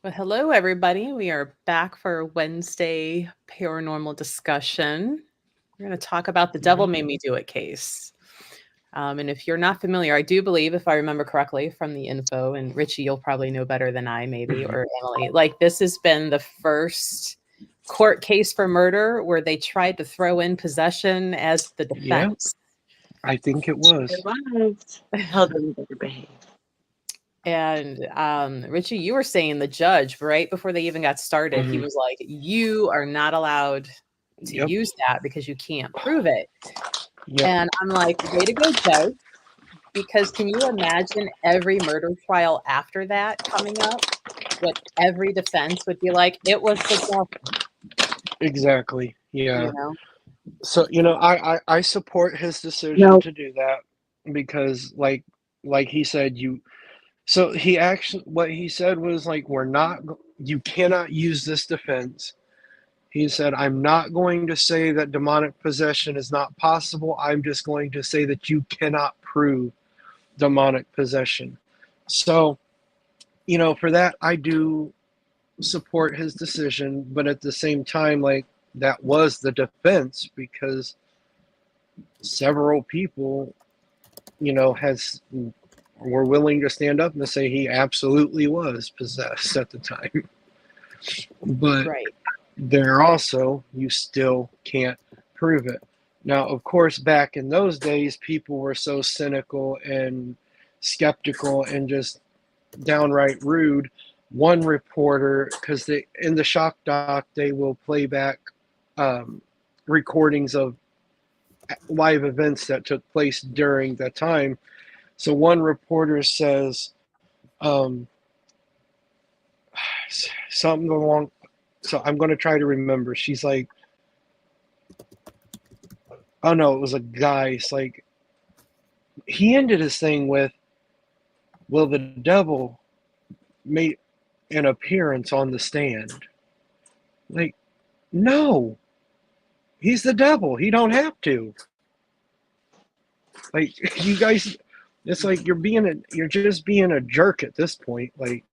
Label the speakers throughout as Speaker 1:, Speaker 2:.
Speaker 1: Well, hello, everybody. We are back for Wednesday paranormal discussion. We're going to talk about the Devil
Speaker 2: Mhm.
Speaker 1: Made Me Do It case. And if you're not familiar, I do believe, if I remember correctly from the info, and Richie, you'll probably know better than I, maybe,
Speaker 2: Mhm.
Speaker 1: or Emily, like this has been the first court case for murder where they tried to throw in possession as the
Speaker 2: Yeah,
Speaker 1: defense.
Speaker 2: I think it
Speaker 3: It
Speaker 2: was.
Speaker 3: was. Held them better behave.
Speaker 1: And Richie, you were saying the judge, right before they even got started, he
Speaker 2: Mhm.
Speaker 1: was like, you are not allowed to
Speaker 2: Yep.
Speaker 1: use that because you can't prove it.
Speaker 2: Yep.
Speaker 1: And I'm like, way to go, judge. Because can you imagine every murder trial after that coming up? What every defense would be like, it was the devil,
Speaker 2: Exactly.
Speaker 1: you
Speaker 2: Yeah.
Speaker 1: know?
Speaker 2: So I support his decision
Speaker 3: No,
Speaker 2: to do that because like he said you. So he actually what he said was like you cannot use this defense. He said, I'm not going to say that demonic possession is not possible. I'm just going to say that you cannot prove demonic possession. So, for that, I do support his decision, but at the same time, like that was the defense because several people, has were willing to stand up and say he absolutely was possessed at the time. But
Speaker 1: Right.
Speaker 2: there also, you still can't prove it. Now, of course, back in those days, people were so cynical and skeptical and just downright rude. One reporter, because they in the shock doc they will play back um, recordings of live events that took place during that time. So one reporter says um, something along. So I'm going to try to remember. She's like, "Oh no, it was a guy." It's like he ended his thing with, "Will the devil make an appearance on the stand?" Like, no, he's the devil. He don't have to. Like you guys, it's like you're just being a jerk at this point. Like,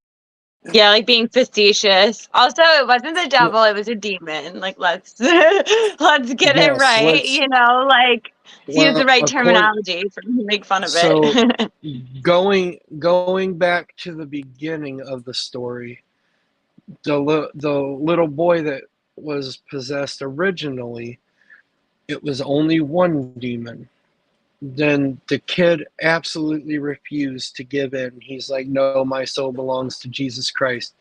Speaker 3: yeah, like being facetious. Also, it wasn't the
Speaker 2: well,
Speaker 3: devil; it was a demon. Like, let's let's get it
Speaker 2: yes,
Speaker 3: right.
Speaker 2: let's.
Speaker 3: Like let's use the
Speaker 2: Well,
Speaker 3: right
Speaker 2: according
Speaker 3: terminology for to make fun of
Speaker 2: so
Speaker 3: it.
Speaker 2: going back to the beginning of the story, the little boy that was possessed originally, it was only one demon. Then the kid absolutely refused to give in. He's like, "No, my soul belongs to Jesus Christ."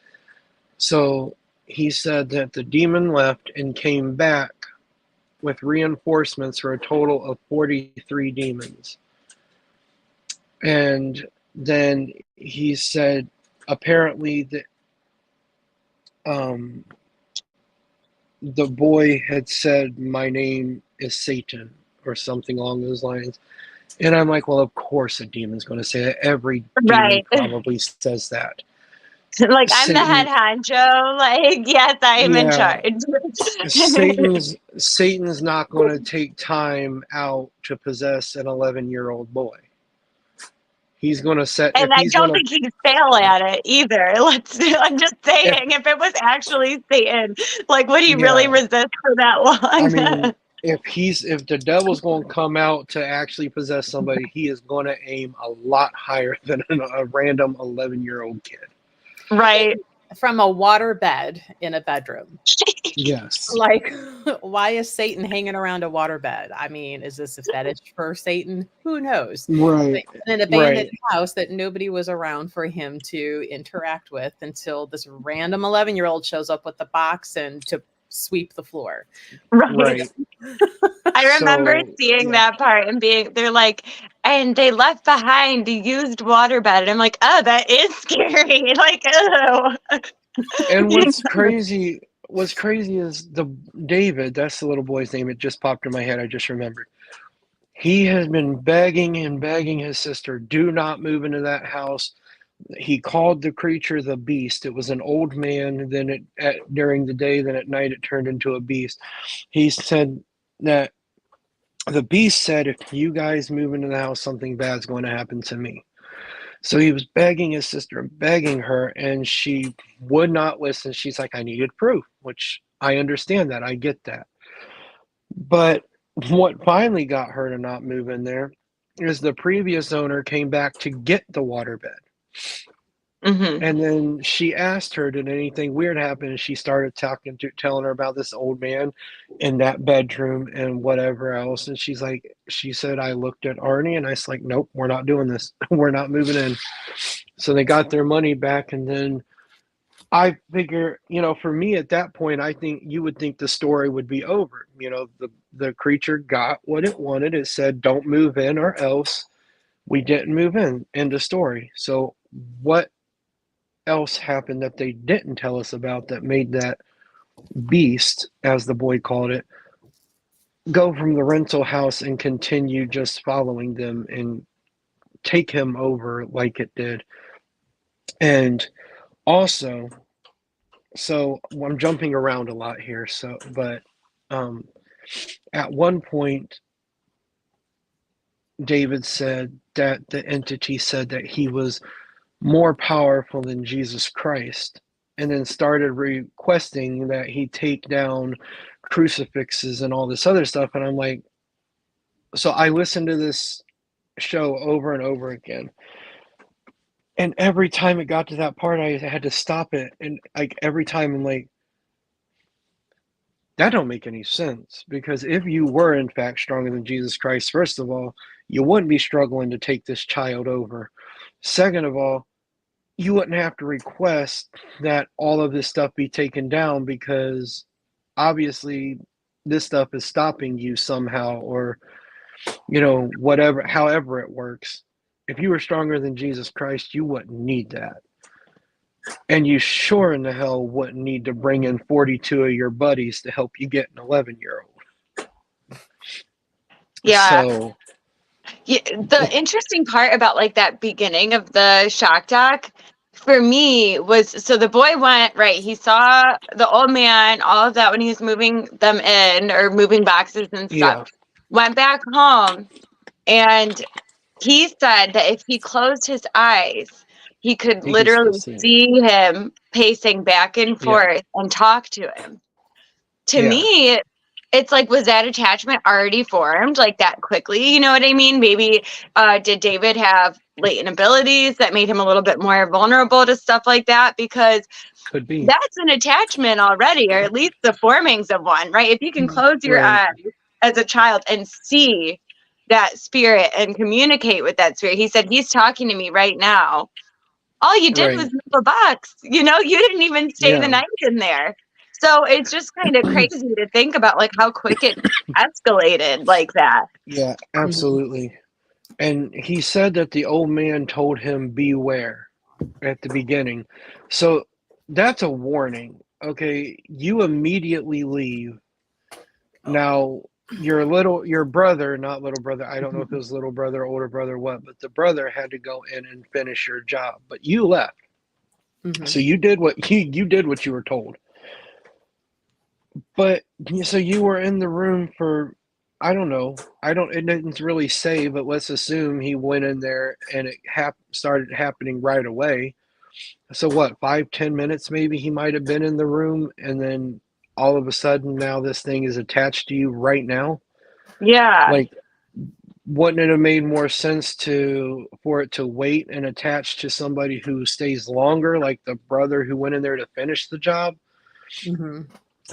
Speaker 2: So he said that the demon left and came back with reinforcements for a total of 43 demons. And then he said apparently that um, the boy had said, "My name is Satan," or something along those lines. And I'm like, well, of course a demon's going to say that. Every demon
Speaker 3: Right.
Speaker 2: probably says that.
Speaker 3: Like I'm the head
Speaker 2: Satan,
Speaker 3: honcho. Like, yes, I am in
Speaker 2: yeah,
Speaker 3: charge.
Speaker 2: Satan's not going to take time out to possess an 11-year-old boy. He's going to set
Speaker 3: And
Speaker 2: if
Speaker 3: I
Speaker 2: he's going
Speaker 3: don't
Speaker 2: to
Speaker 3: think he'd fail at it either. I'm just
Speaker 2: if
Speaker 3: saying, if it was actually Satan, like, would he really
Speaker 2: yeah.
Speaker 3: resist for that
Speaker 2: I
Speaker 3: long?
Speaker 2: mean, if the devil's going to come out to actually possess somebody, he is going to aim a lot higher than a random 11-year-old kid.
Speaker 3: Right.
Speaker 1: From a water bed in a bedroom.
Speaker 2: Yes.
Speaker 1: Like, why is Satan hanging around a waterbed? I mean, is this a fetish for Satan? Who knows? But
Speaker 2: Right.
Speaker 1: in an abandoned
Speaker 2: Right.
Speaker 1: house that nobody was around for him to interact with until this random 11-year-old shows up with the box and to sweep the floor.
Speaker 3: Right.
Speaker 2: Right.
Speaker 3: I remember
Speaker 2: So
Speaker 3: seeing
Speaker 2: yeah.
Speaker 3: that part and they're like, and they left behind a used waterbed. And I'm like, oh, that is scary. Like, oh.
Speaker 2: And what's crazy is the David, that's the little boy's name. It just popped in my head. I just remembered. He has been begging and begging his sister, do not move into that house. He called the creature the beast. It was an old man. Then during the day, then at night it turned into a beast. He said that the beast said, if you guys move into the house, something bad's going to happen to me. So he was begging his sister and begging her, and she would not listen. She's like, I needed proof, which I understand that. I get that. But what finally got her to not move in there is the previous owner came back to get the waterbed.
Speaker 3: Mm-hmm.
Speaker 2: And then she asked her, did anything weird happen? And she started telling her about this old man in that bedroom and whatever else. And she said, I looked at Arnie and I was like, nope, we're not doing this. We're not moving in. So they got their money back. And then I figure, for me at that point, I think you would think the story would be over. The creature got what it wanted. It said, don't move in or else. We didn't move in. End of story. So what else happened that they didn't tell us about that made that beast, as the boy called it, go from the rental house and continue just following them and take him over like it did? And also, so I'm jumping around a lot here, but at one point David said that the entity said that he was more powerful than Jesus Christ, and then started requesting that he take down crucifixes and all this other stuff. And I'm like, so I listened to this show over and over again, and every time it got to that part, I had to stop it. And like every time I'm like, that don't make any sense, because if you were in fact stronger than Jesus Christ, first of all, you wouldn't be struggling to take this child over. Second of all, you wouldn't have to request that all of this stuff be taken down, because obviously this stuff is stopping you somehow, or whatever, however it works. If you were stronger than Jesus Christ, you wouldn't need that. And you sure in the hell wouldn't need to bring in 42 of your buddies to help you get an 11-year-old.
Speaker 3: Yeah.
Speaker 2: So
Speaker 3: Yeah, the interesting part about like that beginning of the shock doc for me was, so the boy went, right, he saw the old man, all of that when he was moving them in or moving boxes and stuff,
Speaker 2: yeah,
Speaker 3: went back home, and he said that if he closed his eyes, he could
Speaker 2: he can still
Speaker 3: literally
Speaker 2: see it.
Speaker 3: see him pacing back and forth and talk to him. To
Speaker 2: Yeah.
Speaker 3: me, it's like, was that attachment already formed like that quickly? You know what I mean? Maybe did David have latent abilities that made him a little bit more vulnerable to stuff like that? Because
Speaker 2: Could be.
Speaker 3: that's an attachment already, or at least the formings of one, right? If you can close your
Speaker 2: Right.
Speaker 3: eyes as a child and see that spirit and communicate with that spirit. He said, he's talking to me right now. All you did
Speaker 2: Right.
Speaker 3: was move a box. You didn't even stay the
Speaker 2: Yeah.
Speaker 3: night in there. So it's just kind of crazy to think about like how quick it escalated like that.
Speaker 2: Yeah, absolutely. And he said that the old man told him beware at the beginning. So that's a warning. Okay, you immediately leave. Now your brother, not little brother, I don't know if it was little brother, older brother, what, but the brother had to go in and finish your job. But you left.
Speaker 1: Mhm.
Speaker 2: So you did what you did what you were told. But so you were in the room for, I don't know. It didn't really say, but let's assume he went in there and it started happening right away. So what, 5-10 minutes maybe he might have been in the room, and then all of a sudden now this thing is attached to you right now?
Speaker 3: Yeah.
Speaker 2: Like, wouldn't it have made more sense for it to wait and attach to somebody who stays longer, like the brother who went in there to finish the job?
Speaker 1: Mhm.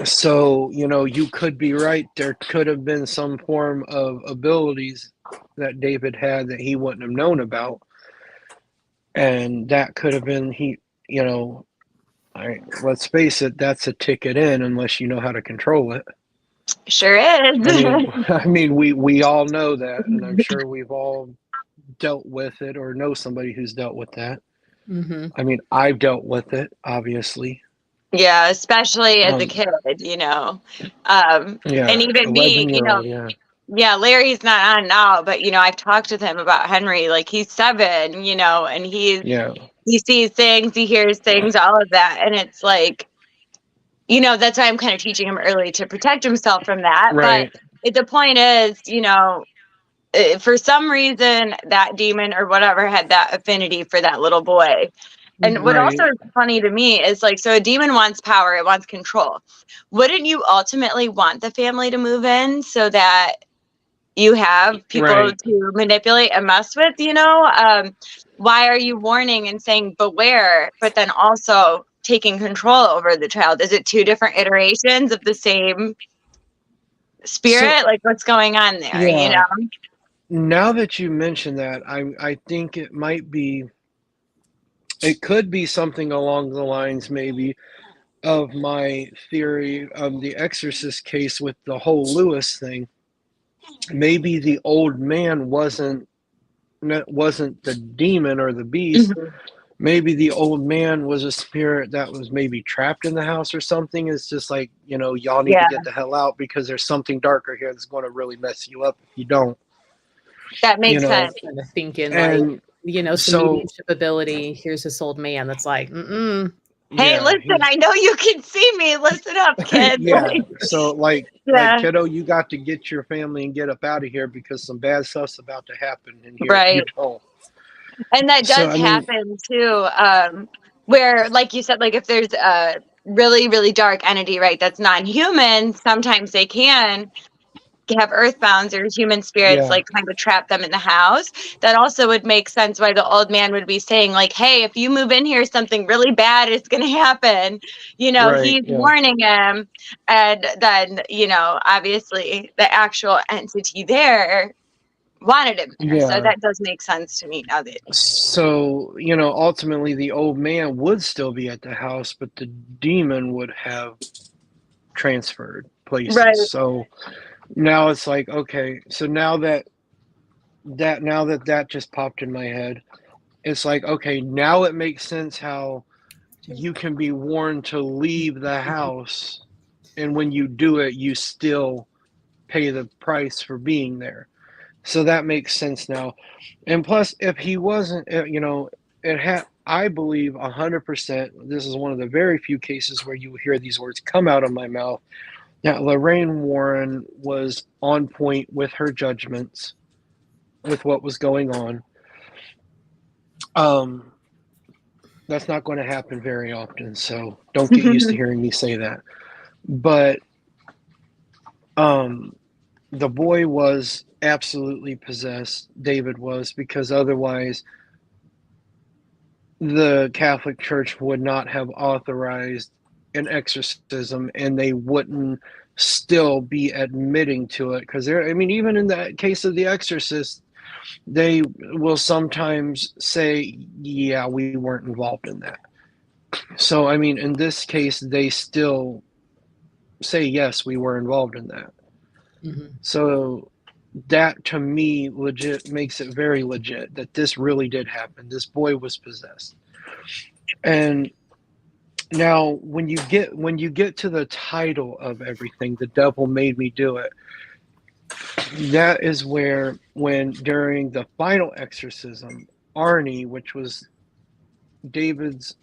Speaker 2: So, you could be right. There could have been some form of abilities that David had that he wouldn't have known about. And that could have been let's face it, that's a ticket in unless you know how to control it.
Speaker 3: Sure is.
Speaker 2: I mean, we all know that, and I'm sure we've all dealt with it or know somebody who's dealt with that.
Speaker 1: Mhm.
Speaker 2: I mean, I've dealt with it, obviously.
Speaker 3: Yeah, especially as a
Speaker 2: Um,
Speaker 3: kid,
Speaker 2: Yeah,
Speaker 3: and even me,
Speaker 2: 11-year-old,
Speaker 3: yeah, Larry's not on now, but I've talked with him about Henry. Like, he's 7, and he sees things, he hears things, all of that, and it's like, that's why I'm kind of teaching him early to protect himself from that.
Speaker 2: right.
Speaker 3: But the point is, for some reason that demon or whatever had that affinity for that little boy. And what also
Speaker 2: Right.
Speaker 3: is funny to me is like, so a demon wants power, it wants control. Wouldn't you ultimately want the family to move in so that you have people
Speaker 2: Right.
Speaker 3: to manipulate and mess with, why are you warning and saying beware, but then also taking control over the child? Is it two different iterations of the same spirit?
Speaker 2: So
Speaker 3: Like, what's going on there,
Speaker 2: yeah, now that you mention that, I think it could be something along the lines maybe of my theory of the Exorcist case with the whole Lewis thing. Maybe the old man wasn't the demon or the beast.
Speaker 3: Mhm.
Speaker 2: Maybe the old man was a spirit that was maybe trapped in the house or something. It's just like, y'all need
Speaker 3: Yeah,
Speaker 2: to get the hell out because there's something darker here that's going to really mess you up if you don't,
Speaker 3: that
Speaker 2: you
Speaker 3: makes
Speaker 2: know.
Speaker 3: sense.
Speaker 1: Kind of thinking like,
Speaker 2: And
Speaker 1: some
Speaker 2: so,
Speaker 1: mediumship ability. Here's this old man that's like, mm-mm.
Speaker 3: Hey,
Speaker 2: yeah,
Speaker 3: listen, I know you can see me. Listen up, kid.
Speaker 2: yeah. So like
Speaker 3: Yeah,
Speaker 2: kiddo, you got to get your family and get up out of here because some bad stuff's about to happen in here if you
Speaker 3: right.
Speaker 2: don't.
Speaker 3: And that
Speaker 2: So
Speaker 3: does
Speaker 2: I mean,
Speaker 3: happen too, where, like you said, like if there's a really, really dark entity, right, that's non-human, sometimes they can have earthbounds or human spirits
Speaker 2: yeah,
Speaker 3: like kind of trap them in the house. That also would make sense why the old man would be saying like, hey, if you move in here, something really bad is going to happen.
Speaker 2: right,
Speaker 3: He's
Speaker 2: yeah,
Speaker 3: warning him. And then, obviously the actual entity there wanted him there. So
Speaker 2: yeah.
Speaker 3: that does make sense to me now that.
Speaker 2: So, ultimately the old man would still be at the house, but the demon would have transferred
Speaker 3: Right.
Speaker 2: places. So now it's like, okay, so now that just popped in my head, it's like, okay, now it makes sense how you can be warned to leave the house, and when you do it, you still pay the price for being there. So that makes sense now. And plus, if he wasn't, it had, I believe 100%, this is one of the very few cases where you hear these words come out of my mouth, that Lorraine Warren was on point with her judgments, with what was going on. Um, that's not going to happen very often, so don't get used to hearing me say that. But the boy was absolutely possessed. David was, because otherwise the Catholic Church would not have authorized an exorcism, and they wouldn't still be admitting to it, because even in the case of The Exorcist, they will sometimes say, yeah, we weren't involved in that. So in this case, they still say, yes, we were involved in that.
Speaker 1: Mm-hmm.
Speaker 2: So that, to me, legit makes it very legit that this really did happen. This boy was possessed. And now when you get to the title of everything, The Devil Made Me Do It, that is where, when during the final exorcism, Arnie, which was David's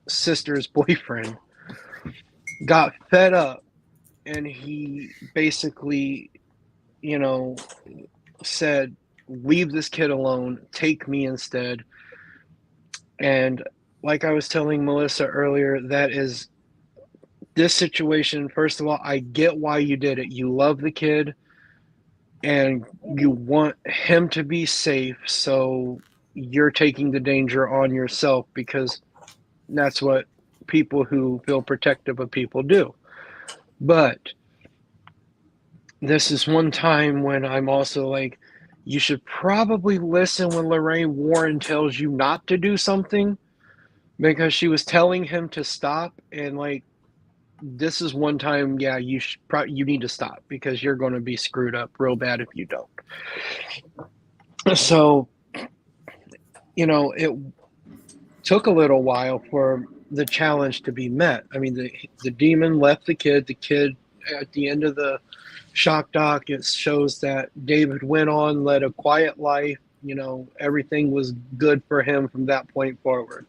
Speaker 2: sister's boyfriend, got fed up, and he basically, said, leave this kid alone, take me instead. And like I was telling Melissa earlier, this situation, first of all, I get why you did it. You love the kid and you want him to be safe, so you're taking the danger on yourself, because that's what people who feel protective of people do. But this is one time when I'm also like, you should probably listen when Lorraine Warren tells you not to do something, because she was telling him to stop, and like, this is one time, yeah, you need to stop, because you're going to be screwed up real bad if you don't. So, it took a little while for the challenge to be met. The demon left the kid. The kid, at the end of the shock doc, it shows that David went on, led a quiet life. Everything was good for him from that point forward.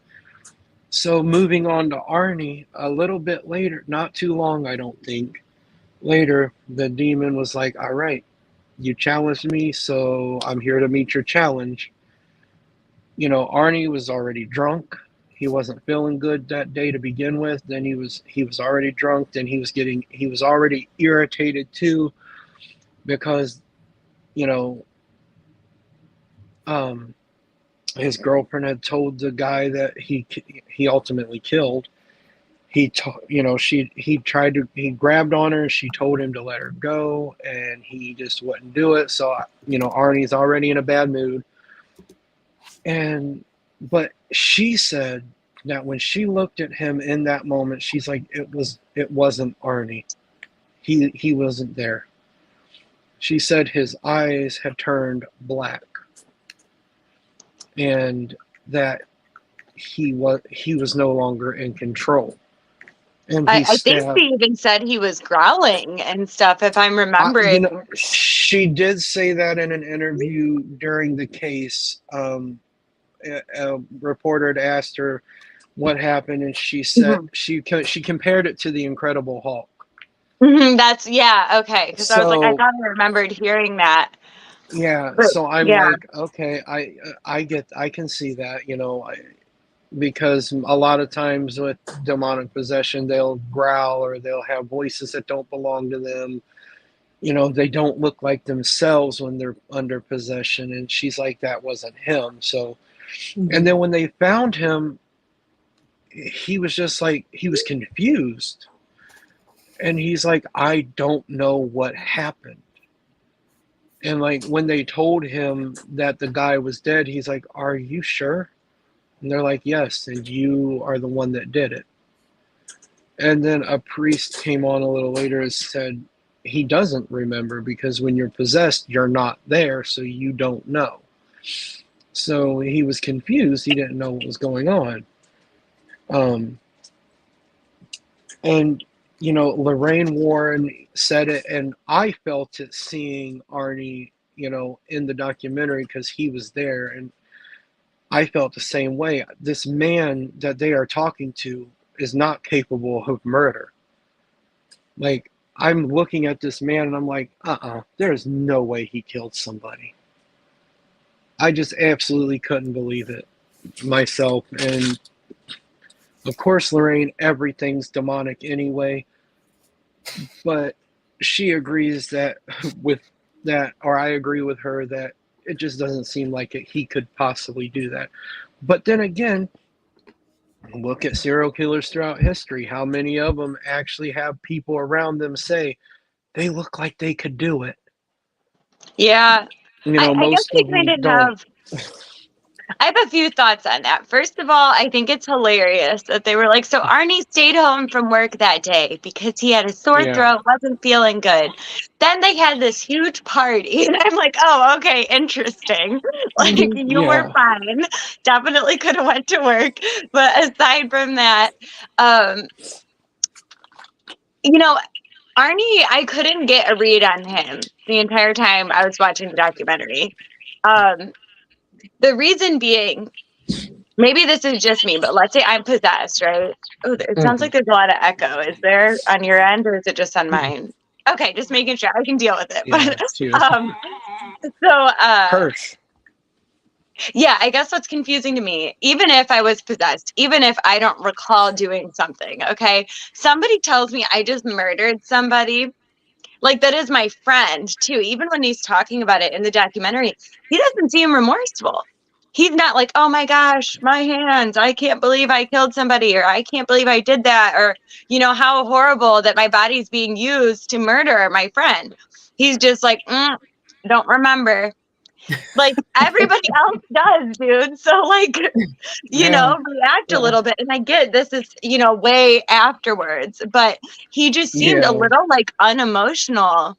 Speaker 2: So moving on to Arnie, a little bit later, not too long, I don't think, later, the demon was like, all right, you challenged me, so I'm here to meet your challenge. You know, Arnie was already drunk. He wasn't feeling good that day to begin with. Then he was already drunk. Then he was already irritated too, because you know, his girlfriend had told the guy that he ultimately killed. He grabbed on her. She told him to let her go, and he just wouldn't do it. So Arnie's already in a bad mood. But she said that when she looked at him in that moment, she's like, it wasn't Arnie. He wasn't there. She said his eyes had turned black, and that he was no longer in control. And
Speaker 3: I think she even said he was growling and stuff, if I'm remembering.
Speaker 2: She did say that in an interview during the case. A reporter had asked her what happened, and she said she compared it to the Incredible Hulk.
Speaker 3: That's okay. Because I was like, I thought I remembered hearing that.
Speaker 2: Yeah. So I'm like, okay, I can see that, because a lot of times with demonic possession, they'll growl or they'll have voices that don't belong to them. They don't look like themselves when they're under possession. And she's like, that wasn't him. So, and then when they found him, he was just like, he was confused. And he's like, I don't know what happened. And like when they told him that the guy was dead, he's like, are you sure? And they're like, yes, and you are the one that did it. And then a priest came on a little later and said he doesn't remember, because when you're possessed, you're not there, so you don't know. So he was confused. He didn't know what was going on. And Lorraine Warren said it, and I felt it seeing Arnie, in the documentary, because he was there, and I felt the same way. This man that they are talking to is not capable of murder. Like, I'm looking at this man and I'm like, there's no way he killed somebody. I just absolutely couldn't believe it myself. And of course, Lorraine, everything's demonic anyway. But she agrees that with that, or I agree with her that it just doesn't seem like he could possibly do that. But then again, look at serial killers throughout history. How many of them actually have people around them say they look like they could do it?
Speaker 3: Yeah.
Speaker 2: I guess
Speaker 3: we kind of have. I have a few thoughts on that. First of all, I think it's hilarious that they were like, so Arnie stayed home from work that day because he had a sore throat, wasn't feeling good. Then they had this huge party, and I'm like, oh, okay, interesting. Like, you were fine. Definitely could have went to work. But aside from that, Arnie, I couldn't get a read on him the entire time I was watching the documentary. The reason being, maybe this is just me, but let's say I'm possessed, right? Oh, it sounds like there's a lot of echo. Is there on your end, or is it just on mine? Okay, just making sure I can deal with it. Yeah, I guess what's confusing to me, even if I was possessed, even if I don't recall doing something, okay, somebody tells me I just murdered somebody, like that is my friend too. Even when he's talking about it in the documentary, he doesn't seem remorseful. He's not like, oh my gosh, my hands, I can't believe I killed somebody, or I can't believe I did that, or, how horrible that my body's being used to murder my friend. He's just like, don't remember. Like everybody else does, dude. So like, react a little bit. And I get this is, way afterwards, but he just seemed a little like unemotional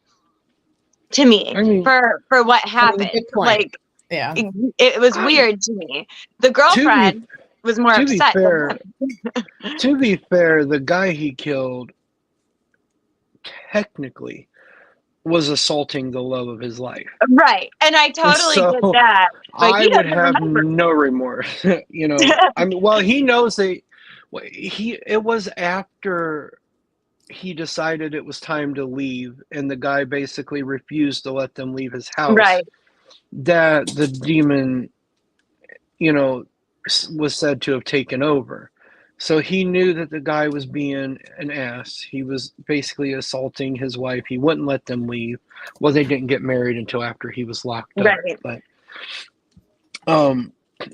Speaker 3: to me for what happened. Like, it was weird to me. The girlfriend was more upset.
Speaker 2: To be fair, the guy he killed technically was assaulting the love of his life.
Speaker 3: Right. And I totally get that. But
Speaker 2: I would have no remorse. I mean, well, he knows it was after he decided it was time to leave, and the guy basically refused to let them leave his house,
Speaker 3: Right.
Speaker 2: that the demon, you know, was said to have taken over. So he knew that the guy was being an ass. He was basically assaulting his wife. He wouldn't let them leave. Well, they didn't get married until after he was locked up.
Speaker 3: Right.
Speaker 2: But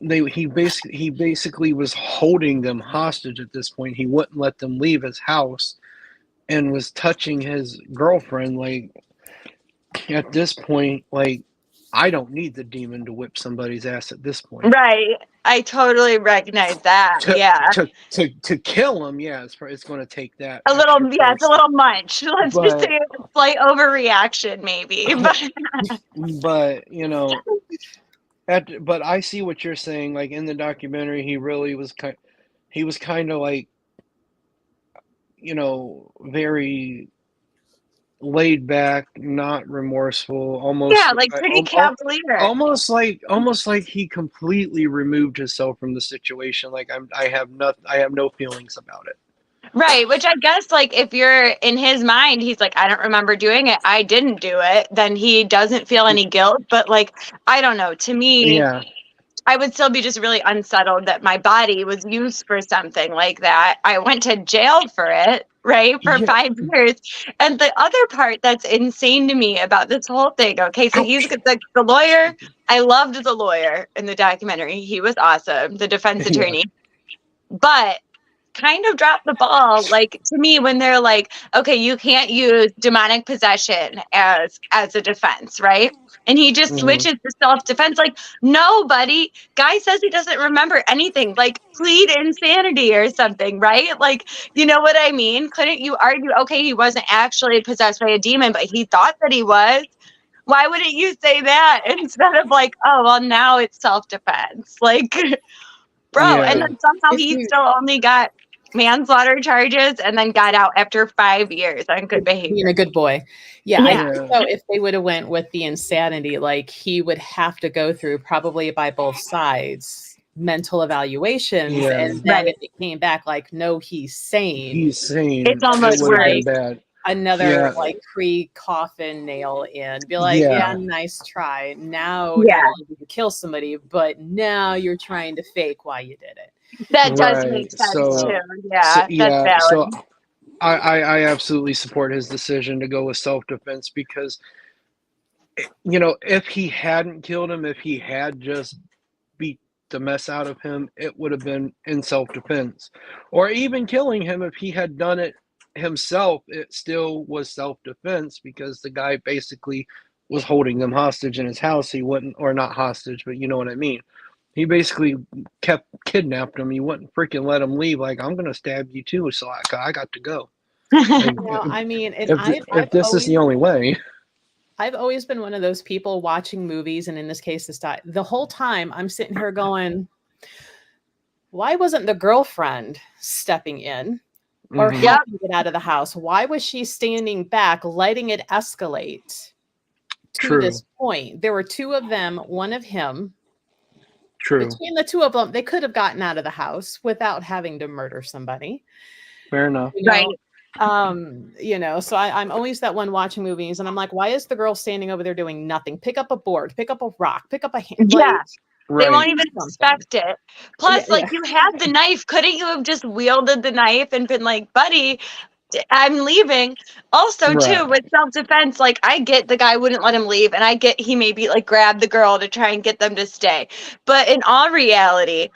Speaker 2: he basically was holding them hostage at this point. He wouldn't let them leave his house, and was touching his girlfriend. Like, at this point, like, I don't need the demon to whip somebody's ass at this point.
Speaker 3: Right. I totally recognize that.
Speaker 2: To,
Speaker 3: Yeah.
Speaker 2: to kill him, yeah, it's going to take that.
Speaker 3: A little,
Speaker 2: extra
Speaker 3: yeah, it's a
Speaker 2: force.
Speaker 3: little much. Let's just
Speaker 2: But-
Speaker 3: say a slight overreaction, maybe. But
Speaker 2: But but I see what you're saying. Like, in the documentary, he really was kind of like, very laid back, not remorseful, almost
Speaker 3: yeah, like pretty cavalier.
Speaker 2: almost like he completely removed himself from the situation. Like, I have no feelings about it.
Speaker 3: Right, which I guess, like, if you're in his mind, he's like, I don't remember doing it, I didn't do it, then he doesn't feel any guilt. But, like, I don't know, to me,
Speaker 2: Yeah.
Speaker 3: I would still be just really unsettled that my body was used for something like that. I went to jail for it, right, for
Speaker 2: Yeah.
Speaker 3: 5 years. And the other part that's insane to me about this whole thing, okay, so he's the lawyer. I loved the lawyer in the documentary. He was awesome, the defense
Speaker 2: Yeah.
Speaker 3: attorney. But kind of dropped the ball, like, to me, when they're like, okay, you can't use demonic possession as a defense, right? And he just
Speaker 2: Mhm.
Speaker 3: switches to self-defense. Like, no, buddy, guy says he doesn't remember anything. Like, plead insanity or something, right? Like, you know what I mean? Couldn't you argue, okay, he wasn't actually possessed by a demon, but he thought that he was? Why wouldn't you say that instead of like, oh, well, now it's self-defense? Like, bro,
Speaker 2: Yeah.
Speaker 3: and then somehow
Speaker 1: If
Speaker 3: he
Speaker 1: you-
Speaker 3: still only got manslaughter charges and then got out after 5 years on good behavior.
Speaker 1: Being a good boy. Yeah, I
Speaker 2: Yeah.
Speaker 1: think so. If they would have went with the insanity, like, he would have to go through, probably by both sides, mental evaluations.
Speaker 2: Yeah.
Speaker 1: And then
Speaker 3: Right.
Speaker 1: if it came back like, no, he's sane,
Speaker 2: He's sane.
Speaker 3: It's almost
Speaker 2: it would have
Speaker 1: right.
Speaker 2: been bad.
Speaker 1: another
Speaker 2: Yeah.
Speaker 1: like pre-coffin nail in. Be like,
Speaker 2: Yeah.
Speaker 1: yeah, nice try. Now
Speaker 3: Yeah.
Speaker 1: you can kill somebody, but now you're trying to fake why you did it.
Speaker 3: That does
Speaker 2: Right,
Speaker 3: make sense
Speaker 2: so-
Speaker 3: too. Yeah, that's
Speaker 2: So
Speaker 3: valid.
Speaker 2: I absolutely support his decision to go with self-defense, because, if he hadn't killed him, if he had just beat the mess out of him, it would have been in self-defense. Or even killing him, if he had done it himself, it still was self-defense, because the guy basically was holding them hostage in his house. He wouldn't, or not hostage, but you know what I mean. He basically kidnapped him. He wouldn't freaking let him leave. Like, I'm gonna stab you too, so I got to go. Like,
Speaker 1: Well, I mean, and
Speaker 2: if this is the only way.
Speaker 1: I've always been one of those people watching movies, and in this case, the whole time I'm sitting here going, why wasn't the girlfriend stepping in or
Speaker 2: Mhm.
Speaker 1: helping get out of the house? Why was she standing back, letting it escalate to
Speaker 2: True.
Speaker 1: this point? There were 2 of them, one of him.
Speaker 2: True.
Speaker 1: Between the 2 of them, they could have gotten out of the house without having to murder somebody.
Speaker 2: Fair enough.
Speaker 1: You know?
Speaker 3: Right.
Speaker 1: So I'm always that one watching movies, and I'm like, why is the girl standing over there doing nothing? Pick up a board, pick up a rock, pick up a hand.
Speaker 3: Yeah.
Speaker 2: Right.
Speaker 3: They won't even
Speaker 1: Something.
Speaker 3: expect it. Plus,
Speaker 1: Yeah,
Speaker 3: like, you had the knife. Couldn't you have just wielded the knife and been like, buddy, I'm leaving? Also, too,
Speaker 2: Right.
Speaker 3: with self-defense, like, I get the guy wouldn't let him leave, and I get he maybe, like, grabbed the girl to try and get them to stay. But in all reality,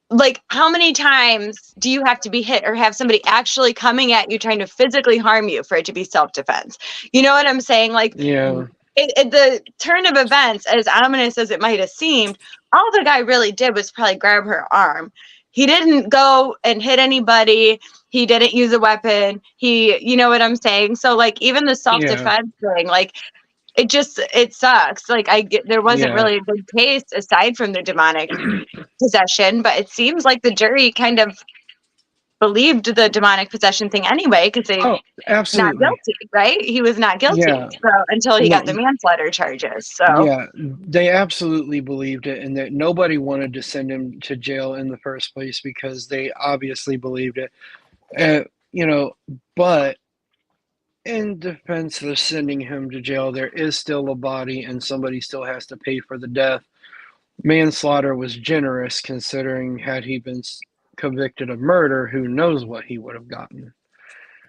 Speaker 3: like, how many times do you have to be hit or have somebody actually coming at you trying to physically harm you for it to be self-defense? You know what I'm saying? Like,
Speaker 2: Yeah.
Speaker 3: the turn of events, as ominous as it might have seemed, all the guy really did was probably grab her arm. He didn't go and hit anybody. He didn't use a weapon. You know what I'm saying? So, like, even the self-defense thing, like, it sucks. Like, there wasn't
Speaker 2: Yeah.
Speaker 3: really a good case aside from the demonic possession, but it seems like the jury kind of believed the demonic possession thing anyway, because they
Speaker 2: Oh,
Speaker 3: not
Speaker 2: absolutely.
Speaker 3: guilty, right? He was not guilty.
Speaker 2: Yeah.
Speaker 3: So until he
Speaker 2: No.
Speaker 3: got the manslaughter charges. So
Speaker 2: Yeah, they absolutely believed it, and that nobody wanted to send him to jail in the first place, because they obviously believed it. you know, but in defense of sending him to jail, there is still a body and somebody still has to pay for the death. Manslaughter was generous considering had he been convicted of murder, who knows what he would have gotten.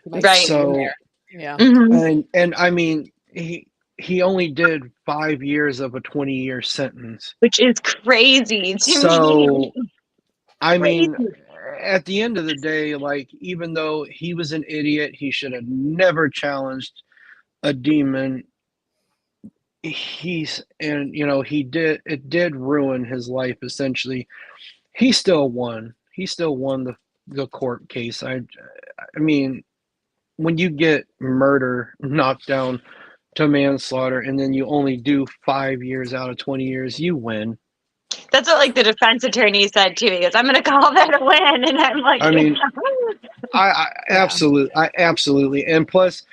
Speaker 3: Right.
Speaker 2: So,
Speaker 1: Yeah.
Speaker 2: and I mean, he only did 5 years of a 20-year sentence.
Speaker 3: Which is crazy to
Speaker 2: So,
Speaker 3: me.
Speaker 2: I mean,
Speaker 3: Crazy.
Speaker 2: at the end of the day, like, even though he was an idiot, he should have never challenged a demon. It did ruin his life essentially. He still won. He still won the court case. I mean, when you get murder knocked down to manslaughter and then you only do 5 years out of 20 years, you win.
Speaker 3: That's what like the defense attorney said too. He goes, "I'm going to call that a win," and I'm like,
Speaker 2: I mean, I absolutely, and plus,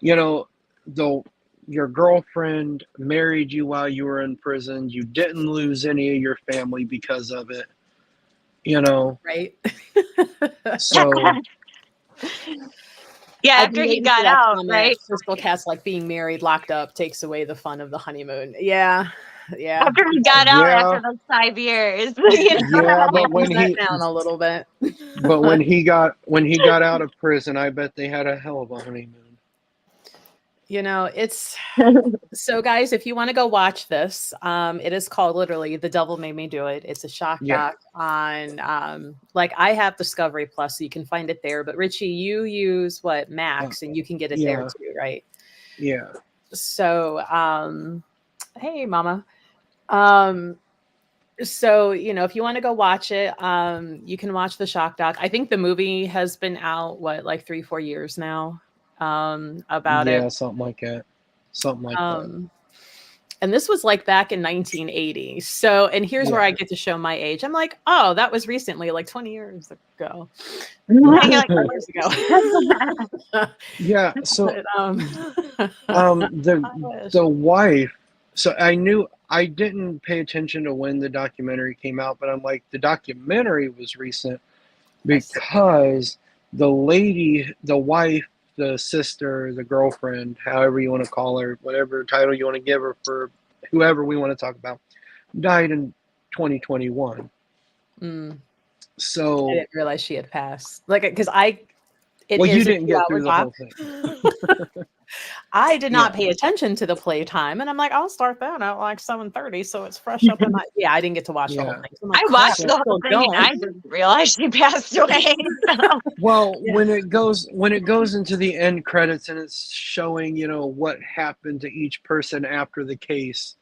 Speaker 2: you know, though your girlfriend married you while you were in prison, you didn't lose any of your family because of it, you know.
Speaker 1: Right.
Speaker 2: So
Speaker 3: yeah,
Speaker 1: I've
Speaker 3: after
Speaker 1: been
Speaker 3: he
Speaker 1: waiting for
Speaker 3: got
Speaker 1: that
Speaker 3: out,
Speaker 1: comment.
Speaker 3: right?
Speaker 1: Crystal Cat's like being married, locked up, takes away the fun of the honeymoon. Yeah. Yeah.
Speaker 3: After he got out
Speaker 2: Yeah.
Speaker 3: after those 5 years, you know?
Speaker 2: yeah, but when
Speaker 1: Brings that
Speaker 2: he
Speaker 1: down a little bit.
Speaker 2: when he got out of prison, I bet they had a hell of a honeymoon.
Speaker 1: You know, it's so guys, if you want to go watch this, it is called literally The Devil Made Me Do It. It's a shock doc on like I have Discovery Plus, so you can find it there. But Richie, you use what, Max, and you can get it there too, right?
Speaker 2: Yeah.
Speaker 1: So hey mama. So you know, if you want to go watch it, you can watch the shock doc. I think the movie has been out like 3-4 years now. About it.
Speaker 2: Yeah, something like that.
Speaker 1: And this was like back in 1980. So, and here's where I get to show my age. I'm like, oh, that was recently, like 20 years ago. Like 20 years ago.
Speaker 2: Yeah. So,
Speaker 1: but,
Speaker 2: the wife. So I didn't pay attention to when the documentary came out, but I'm like, the documentary was recent because the lady, the wife, the sister, the girlfriend, however you want to call her, whatever title you want to give her for whoever we want to talk about, died in 2021. So
Speaker 1: I didn't realize she had passed. Like, because
Speaker 2: you didn't get through the whole thing.
Speaker 1: I did not pay attention to the playtime, and I'm like, I'll start that at like 7:30, so it's fresh up in my. Yeah, I didn't get to watch the whole thing. So like,
Speaker 3: I watched the whole thing, and I didn't realize she passed away. So.
Speaker 2: Well, when it goes into the end credits and it's showing, you know, what happened to each person after the case,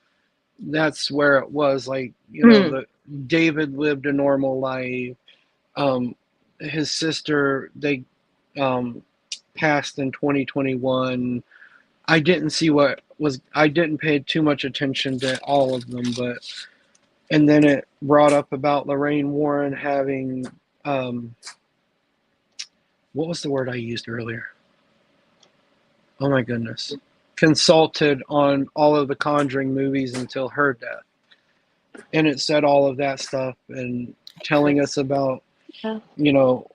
Speaker 2: that's where it was like, you know, that David lived a normal life. His sister, they passed in 2021. I didn't pay too much attention to all of them, and then it brought up about Lorraine Warren having what was the word I used earlier? Oh my goodness. Consulted on all of the Conjuring movies until her death. And it said all of that stuff and telling us about, you know,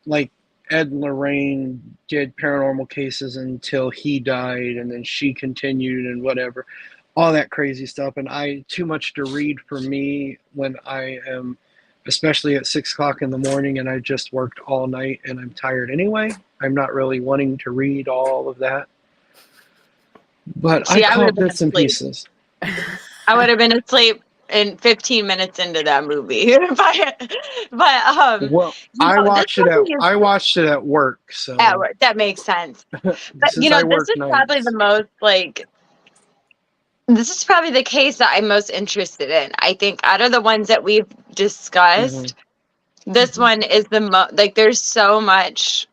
Speaker 2: like Ed and Lorraine did paranormal cases until he died, and then she continued and whatever. All that crazy stuff. And too much to read for me when I am, especially at 6 o'clock in the morning and I just worked all night and I'm tired anyway. I'm not really wanting to read all of that. But I caught bits and pieces.
Speaker 3: I would have been asleep in 15 minutes into that movie.
Speaker 2: Well, I watched it at work. So
Speaker 3: at work, that makes sense. But you know, this is probably the most this is probably the case that I'm most interested in. I think out of the ones that we've discussed, this one is the most, there's so much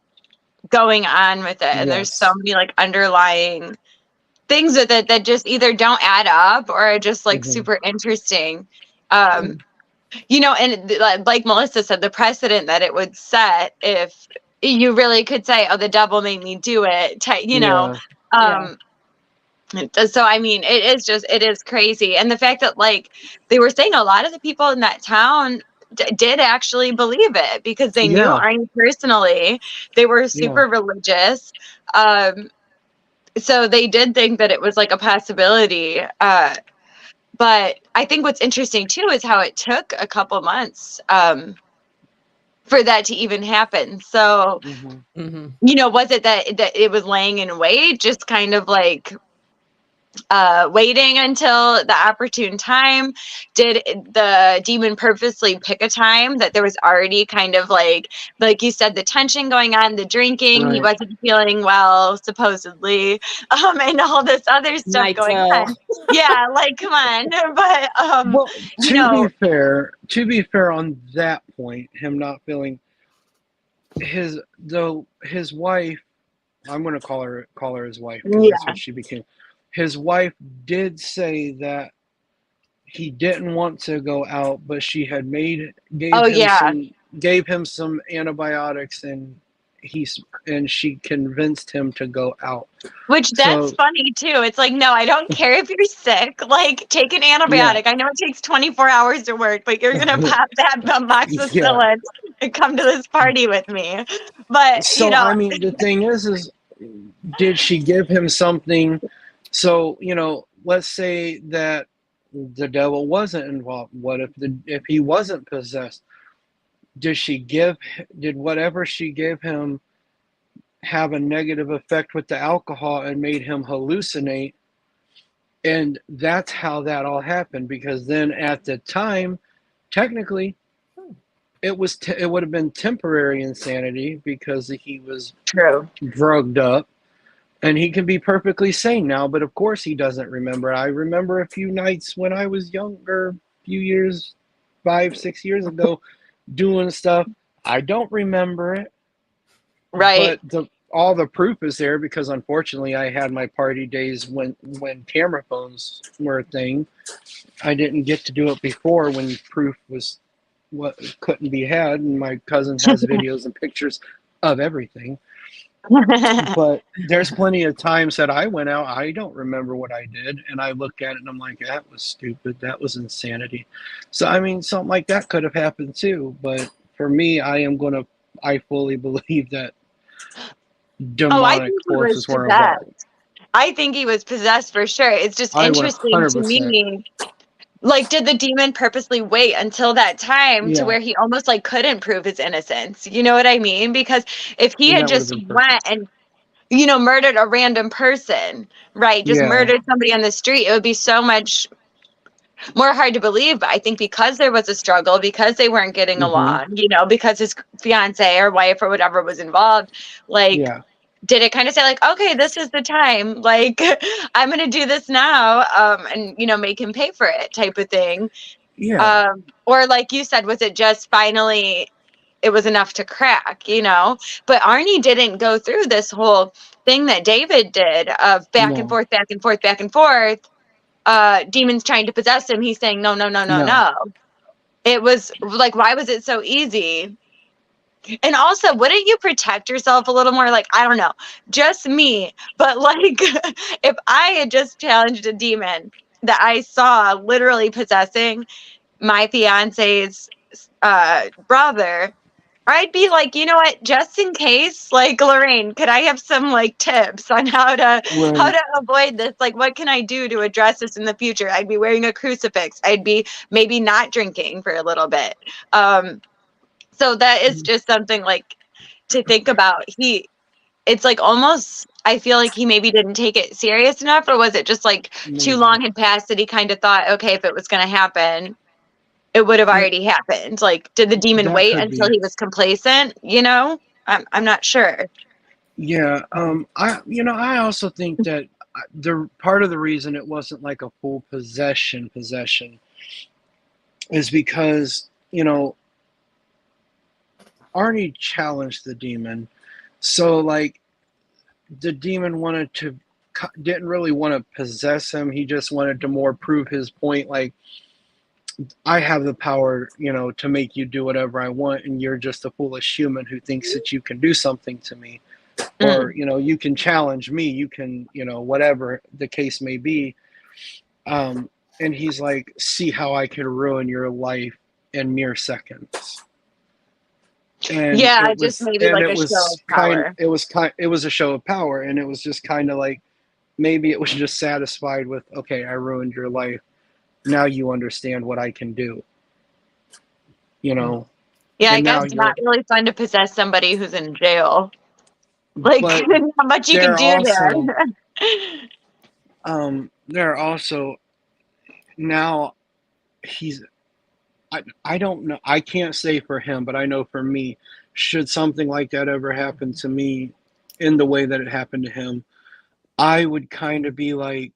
Speaker 3: going on with it. And there's so many underlying things that just either don't add up or are just super interesting. You know, and like Melissa said, the precedent that it would set if you really could say, oh, the devil made me do it, you know. So I mean, it is crazy. And the fact that they were saying a lot of the people in that town did actually believe it because they knew
Speaker 2: Yeah.
Speaker 3: Arnie personally. They were super religious. So they did think that it was like a possibility. But I think what's interesting too is how it took a couple months for that to even happen. So,
Speaker 2: Mm-hmm.
Speaker 3: you know, was it that it was laying in wait, just kind of like waiting until the opportune time? Did the demon purposely pick a time that there was already kind of like you said, the tension going on, the drinking, he
Speaker 2: Right.
Speaker 3: wasn't feeling well, supposedly, and all this other stuff going
Speaker 1: Nyquil.
Speaker 3: on? Yeah, like, come on. But
Speaker 2: Well,
Speaker 3: you know,
Speaker 2: to be fair on that point, him not feeling his wife, I'm going to call her his wife because that's
Speaker 3: yeah.
Speaker 2: what she became. His wife did say that he didn't want to go out, but she had
Speaker 3: Oh yeah.
Speaker 2: gave him some antibiotics, and she convinced him to go out.
Speaker 3: Which that's
Speaker 2: So
Speaker 3: funny too. It's like, no, I don't care if you're sick. Like, take an
Speaker 2: yeah,
Speaker 3: antibiotic. I know it takes 24 hours to work, but you're gonna pop that
Speaker 2: yeah.
Speaker 3: amoxicillin and come to this party with me. But you
Speaker 2: So
Speaker 3: know,
Speaker 2: I mean, the thing is did she give him something? So let's say that the devil wasn't involved. What if he wasn't possessed? Did whatever she gave him have a negative effect with the alcohol and made him hallucinate? And that's how that all happened, because then at the time, technically, it would have been temporary insanity because he was
Speaker 3: true.
Speaker 2: drugged up, and he can be perfectly sane now. But of course, he doesn't remember. I remember a few nights when I was younger, a few years, 5-6 years ago, doing stuff. I don't remember it,
Speaker 3: Right.
Speaker 2: but all the proof is there, because unfortunately I had my party days when camera phones were a thing. I didn't get to do it before, when proof was what couldn't be had, and my cousin has videos and pictures of everything. But there's plenty of times that I went out, I don't remember what I did, and I look at it and I'm like, that was stupid, that was insanity. So I mean, something like that could have happened too. But for me, I fully believe that
Speaker 3: I
Speaker 2: demonic
Speaker 3: think he was
Speaker 2: forces were involved.
Speaker 3: possessed. I think he was possessed for sure. It's just
Speaker 2: I would
Speaker 3: interesting to
Speaker 2: 100%.
Speaker 3: me. Like, did the demon purposely wait until that time to
Speaker 2: Yeah.
Speaker 3: where he almost like couldn't prove his innocence? You know what I mean? Because if he
Speaker 2: And
Speaker 3: had
Speaker 2: that would have
Speaker 3: just
Speaker 2: been
Speaker 3: went
Speaker 2: perfect.
Speaker 3: and murdered a random person, right? Just
Speaker 2: Yeah.
Speaker 3: murdered somebody on the street, it would be so much more hard to believe. But I think because there was a struggle, because they weren't getting along, because his fiance or wife or whatever was involved, like,
Speaker 2: Yeah.
Speaker 3: did it kind of say like, okay, this is the time, like, I'm gonna do this now, and make him pay for it, type of thing.
Speaker 2: Yeah.
Speaker 3: Or like you said, was it just finally it was enough to crack, but Arnie didn't go through this whole thing that David did of back and
Speaker 2: No.
Speaker 3: forth, demons trying to possess him. He's saying no.
Speaker 2: No.
Speaker 3: It was like, why was it so easy? And also, wouldn't you protect yourself a little more? Like, I don't know, just me, but like, if I had just challenged a demon that I saw literally possessing my fiance's brother, I'd be like, you know what, just in case, like, Lorraine, could I have some like tips on how to avoid this? Like, what can I do to address this in the future? I'd be wearing a crucifix. I'd be maybe not drinking for a little bit. So that is just something like to think about. It's like almost, I feel like he maybe didn't take it serious enough, or was it just like too long had passed that he kind of thought, okay, if it was going to happen, it would have already happened. Like, did the demon
Speaker 2: That
Speaker 3: wait
Speaker 2: could
Speaker 3: until
Speaker 2: be.
Speaker 3: he was complacent? I'm not sure.
Speaker 2: Yeah. I also think that the part of the reason it wasn't like a full possession is because Arnie challenged the demon. So like, the demon didn't really want to possess him. He just wanted to more prove his point. Like, I have the power, to make you do whatever I want, and you're just a foolish human who thinks that you can do something to me. Or, you can challenge me, you can, whatever the case may be. And he's like, see how I can ruin your life in mere seconds. And
Speaker 3: Yeah,
Speaker 2: it
Speaker 3: just
Speaker 2: was,
Speaker 3: maybe
Speaker 2: and
Speaker 3: like
Speaker 2: it
Speaker 3: a show
Speaker 2: was
Speaker 3: of power.
Speaker 2: it was a show of power, and it was just kind of like maybe it was just satisfied with, okay, I ruined your life. Now you understand what I can do. You know,
Speaker 3: Yeah, I
Speaker 2: and now
Speaker 3: guess not
Speaker 2: you're,
Speaker 3: really fun to possess somebody who's in jail. Like
Speaker 2: but
Speaker 3: how much you can
Speaker 2: they're
Speaker 3: do
Speaker 2: also,
Speaker 3: there.
Speaker 2: they're also now he's, I don't know. I can't say for him, but I know for me, should something like that ever happen to me in the way that it happened to him, I would kind of be like,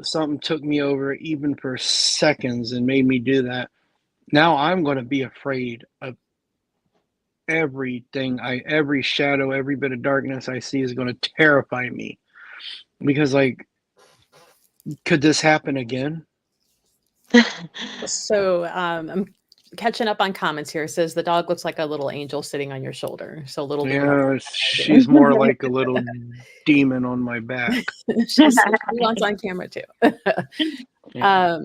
Speaker 2: something took me over even for seconds and made me do that. Now I'm going to be afraid of everything. Every shadow, every bit of darkness I see is going to terrify me because, like, could this happen again?
Speaker 1: So I'm catching up on comments here. It says the dog looks like a little angel sitting on your shoulder. So little do we know.
Speaker 2: Yeah, she's more like a little demon on my back.
Speaker 1: She wants on camera too.
Speaker 2: Yeah.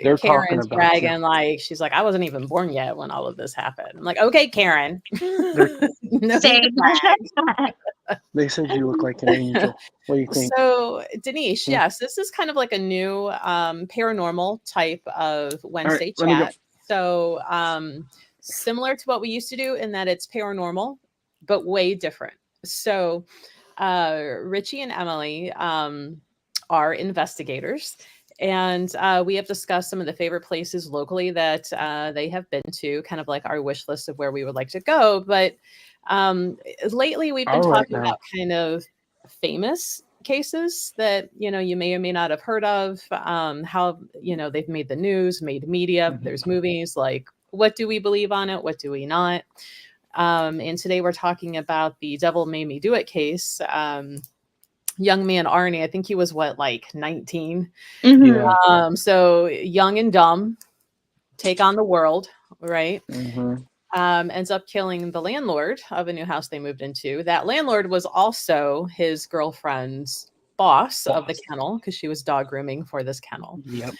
Speaker 2: They're talking
Speaker 1: Karen's
Speaker 2: about
Speaker 1: bragging like she's like, I wasn't even born yet when all of this happened. I'm like, okay, Karen. No need
Speaker 3: Same.
Speaker 1: to brag.
Speaker 2: They said you look like an angel. What do you think?
Speaker 1: So Denise,
Speaker 2: Hmm.
Speaker 1: yes, this is kind of like a new paranormal type of Wednesday
Speaker 2: let me go.
Speaker 1: chat. So similar to what we used to do in that it's paranormal, but way different. So Richie and Emily are investigators. And we have discussed some of the favorite places locally that they have been to, kind of like our wish list of where we would like to go. But lately, we've been
Speaker 2: All right
Speaker 1: talking
Speaker 2: now.
Speaker 1: about kind of famous cases that you may or may not have heard of. How they've made the news, made media.
Speaker 2: Mhm.
Speaker 1: There's movies. Like, what do we believe on it? What do we not? And today we're talking about the Devil Made Me Do It case. Young man Arnie, I think he was like 19.
Speaker 3: Mhm.
Speaker 2: Yeah.
Speaker 1: So young and dumb, take on the world, right?
Speaker 2: Mm-hmm.
Speaker 1: Ends up killing the landlord of a new house they moved into. That landlord was also his girlfriend's boss of the kennel because she was dog grooming for this kennel.
Speaker 2: Yep.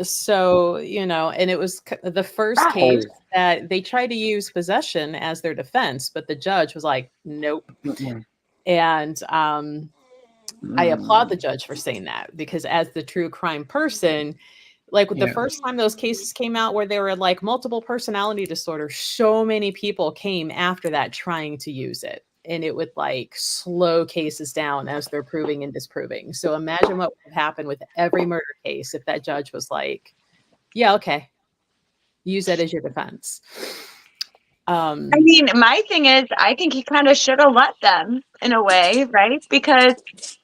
Speaker 1: So, and it was the first case that they tried to use possession as their defense, but the judge was like, nope.
Speaker 2: Mm-mm.
Speaker 1: And I applaud the judge for saying that because as the true crime person, like the first time those cases came out where there were like multiple personality disorder, so many people came after that trying to use it. And it would like slow cases down as they're proving and disproving. So imagine what would happen with every murder case if that judge was like, yeah, okay, use that as your defense.
Speaker 3: I mean, my thing is, I think he kind of should have let them in a way, right? Because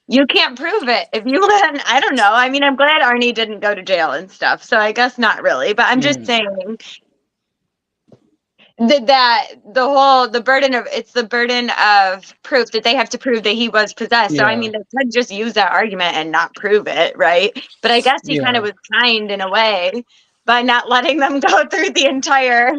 Speaker 3: you can't prove it. If you let, I don't know. I mean, I'm glad Arnie didn't go to jail and stuff. So I guess not really. But I'm just saying that the burden of proof that they have to prove that he was possessed. So I mean, they could just use that argument and not prove it, right? But I guess he kind of was kind in a way by not letting them go through the entire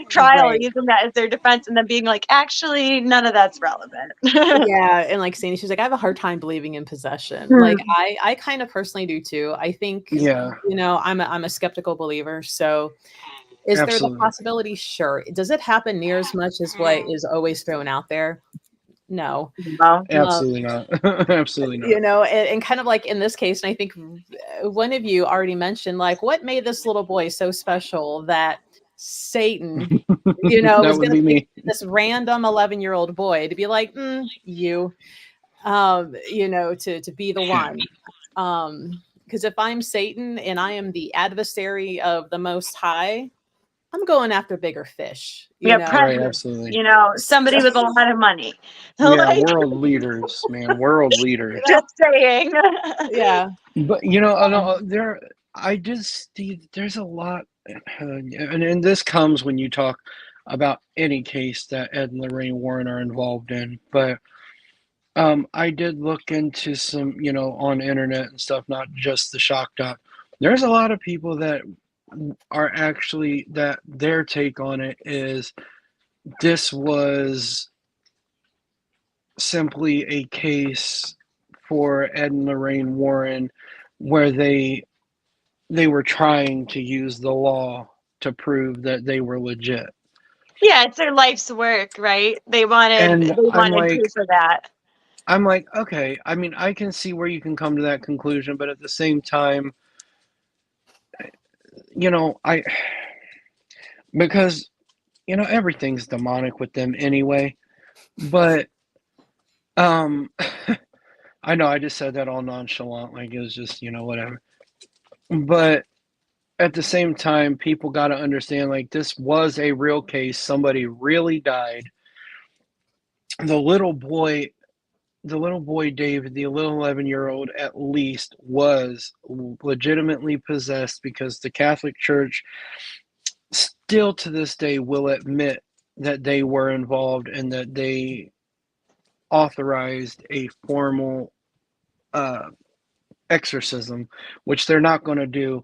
Speaker 3: trial, using that as their defense, and then being like, actually, none of that's relevant.
Speaker 1: Yeah, and like Sandy, she's like, I have a hard time believing in possession. Like I kind of personally do too. I think I'm a skeptical believer. So is there the possibility? Sure. Does it happen near as much as what is always thrown out there? No.
Speaker 2: Absolutely not. Absolutely not.
Speaker 1: And kind of like in this case, and I think one of you already mentioned, like, what made this little boy so special that Satan, was going to be this random 11-year-old boy to be like, to be the one. Because if I'm Satan and I am the adversary of the Most High, I'm going after bigger fish.
Speaker 2: Right, absolutely.
Speaker 3: Somebody with a lot of money.
Speaker 2: Yeah, like, world leaders, man, world leaders.
Speaker 3: Just saying.
Speaker 1: Yeah.
Speaker 2: But there's a lot, and this comes when you talk about any case that Ed and Lorraine Warren are involved in. But I did look into some, on internet and stuff, not just the shock doc. There's a lot of people that are actually, that their take on it is this was simply a case for Ed and Lorraine Warren where they they were trying to use the law to prove that they were legit.
Speaker 3: Yeah, it's their life's work, right? They wanted
Speaker 2: And
Speaker 3: proof of that.
Speaker 2: I'm like, okay, I mean, I can see where you can come to that conclusion, but at the same time, because, everything's demonic with them anyway. But, I know I just said that all nonchalant, like it was just, whatever. But at the same time, people got to understand, like, this was a real case. Somebody really died. The little boy David, the little 11-year-old at least, was legitimately possessed, because the Catholic Church still to this day will admit that they were involved and that they authorized a formal exorcism, which they're not going to do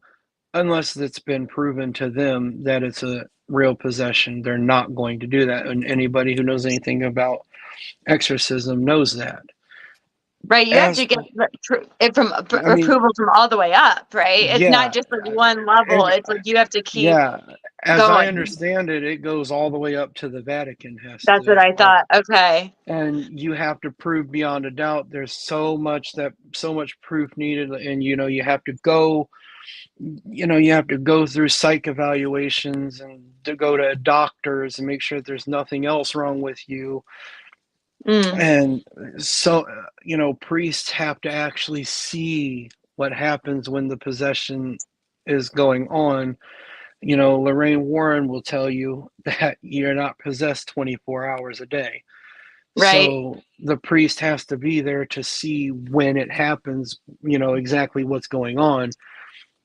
Speaker 2: unless it's been proven to them that it's a real possession. They're not going to do that. And anybody who knows anything about exorcism knows that.
Speaker 3: Right, you have to get it from approval from all the way up, right? It's not just like one level. It's like you have to keep.
Speaker 2: Yeah, as
Speaker 3: going.
Speaker 2: I understand it, it goes all the way up to the Vatican.
Speaker 3: That's what I thought. Okay.
Speaker 2: And you have to prove beyond a doubt. There's so much proof needed, and you have to go. You have to go through psych evaluations and to go to doctors and make sure there's nothing else wrong with you. And so, priests have to actually see what happens when the possession is going on. Lorraine Warren will tell you that you're not possessed 24 hours a day.
Speaker 3: Right.
Speaker 2: So the priest has to be there to see when it happens, exactly what's going on.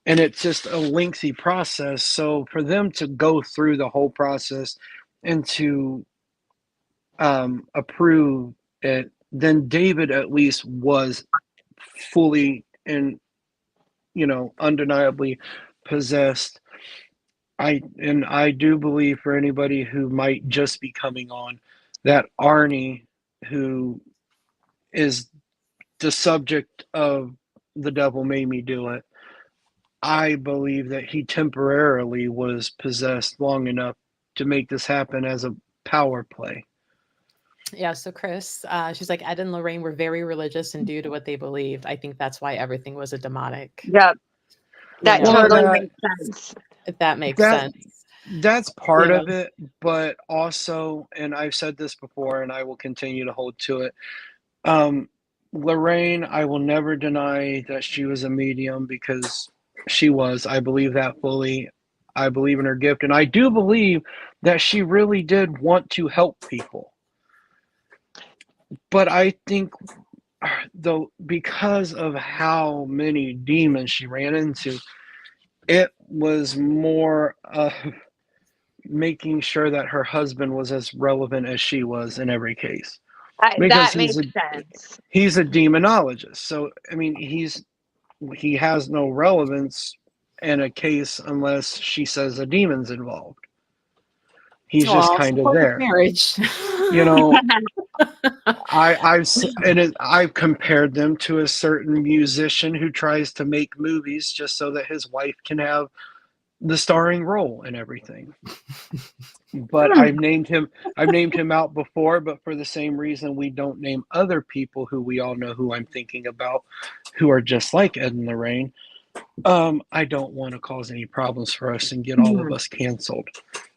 Speaker 2: And it's just a lengthy process. So for them to go through the whole process and to approve it, then David at least was fully and undeniably possessed. I do believe, for anybody who might just be coming on, that Arnie, who is the subject of The Devil Made Me Do It, I believe that he temporarily was possessed long enough to make this happen as a power play.
Speaker 1: Yeah, so Chris, she's like, Ed and Lorraine were very religious and due to what they believed. I think that's why everything was a demonic.
Speaker 3: Yep. That totally makes sense.
Speaker 1: If that makes sense.
Speaker 2: That's part of it, but also, and I've said this before and I will continue to hold to it, Lorraine, I will never deny that she was a medium, because she was. I believe that fully. I believe in her gift, and I do believe that she really did want to help people. But I think, because of how many demons she ran into, it was more of making sure that her husband was as relevant as she was in every case.
Speaker 3: That makes sense.
Speaker 2: He's a demonologist. So, I mean, he has no relevance in a case unless she says a demon's involved. He's just kind of there.
Speaker 1: Marriage.
Speaker 2: I've compared them to a certain musician who tries to make movies just so that his wife can have the starring role and everything. But I've named him out before, but for the same reason we don't name other people who we all know who I'm thinking about, who are just like Ed and Lorraine. I don't want to cause any problems for us and get all of us canceled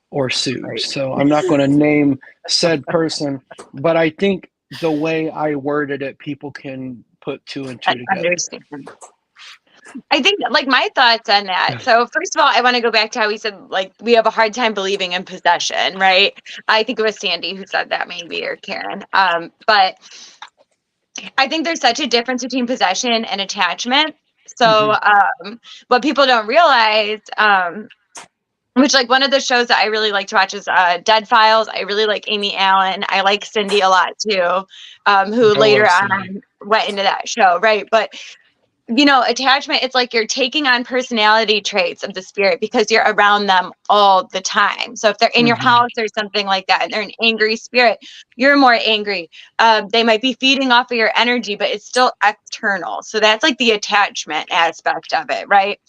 Speaker 2: or sued. Right. So I'm not going to name said person, but I think the way I worded it, people can put two and two together.
Speaker 3: Understand. I think, like, my thoughts on that. So first of all, I want to go back to how we said, like, we have a hard time believing in possession, right? I think it was Sandy who said that, maybe, or Karen. But I think there's such a difference between possession and attachment. So what people don't realize, which, like, one of the shows that I really like to watch is Dead Files. I really like Amy Allen. I like Cindy a lot too, who later on went into that show, right? But attachment, it's like you're taking on personality traits of the spirit because you're around them all the time. So if they're in your house or something like that, and they're an angry spirit, you're more angry. They might be feeding off of your energy, but it's still external. So that's like the attachment aspect of it, right?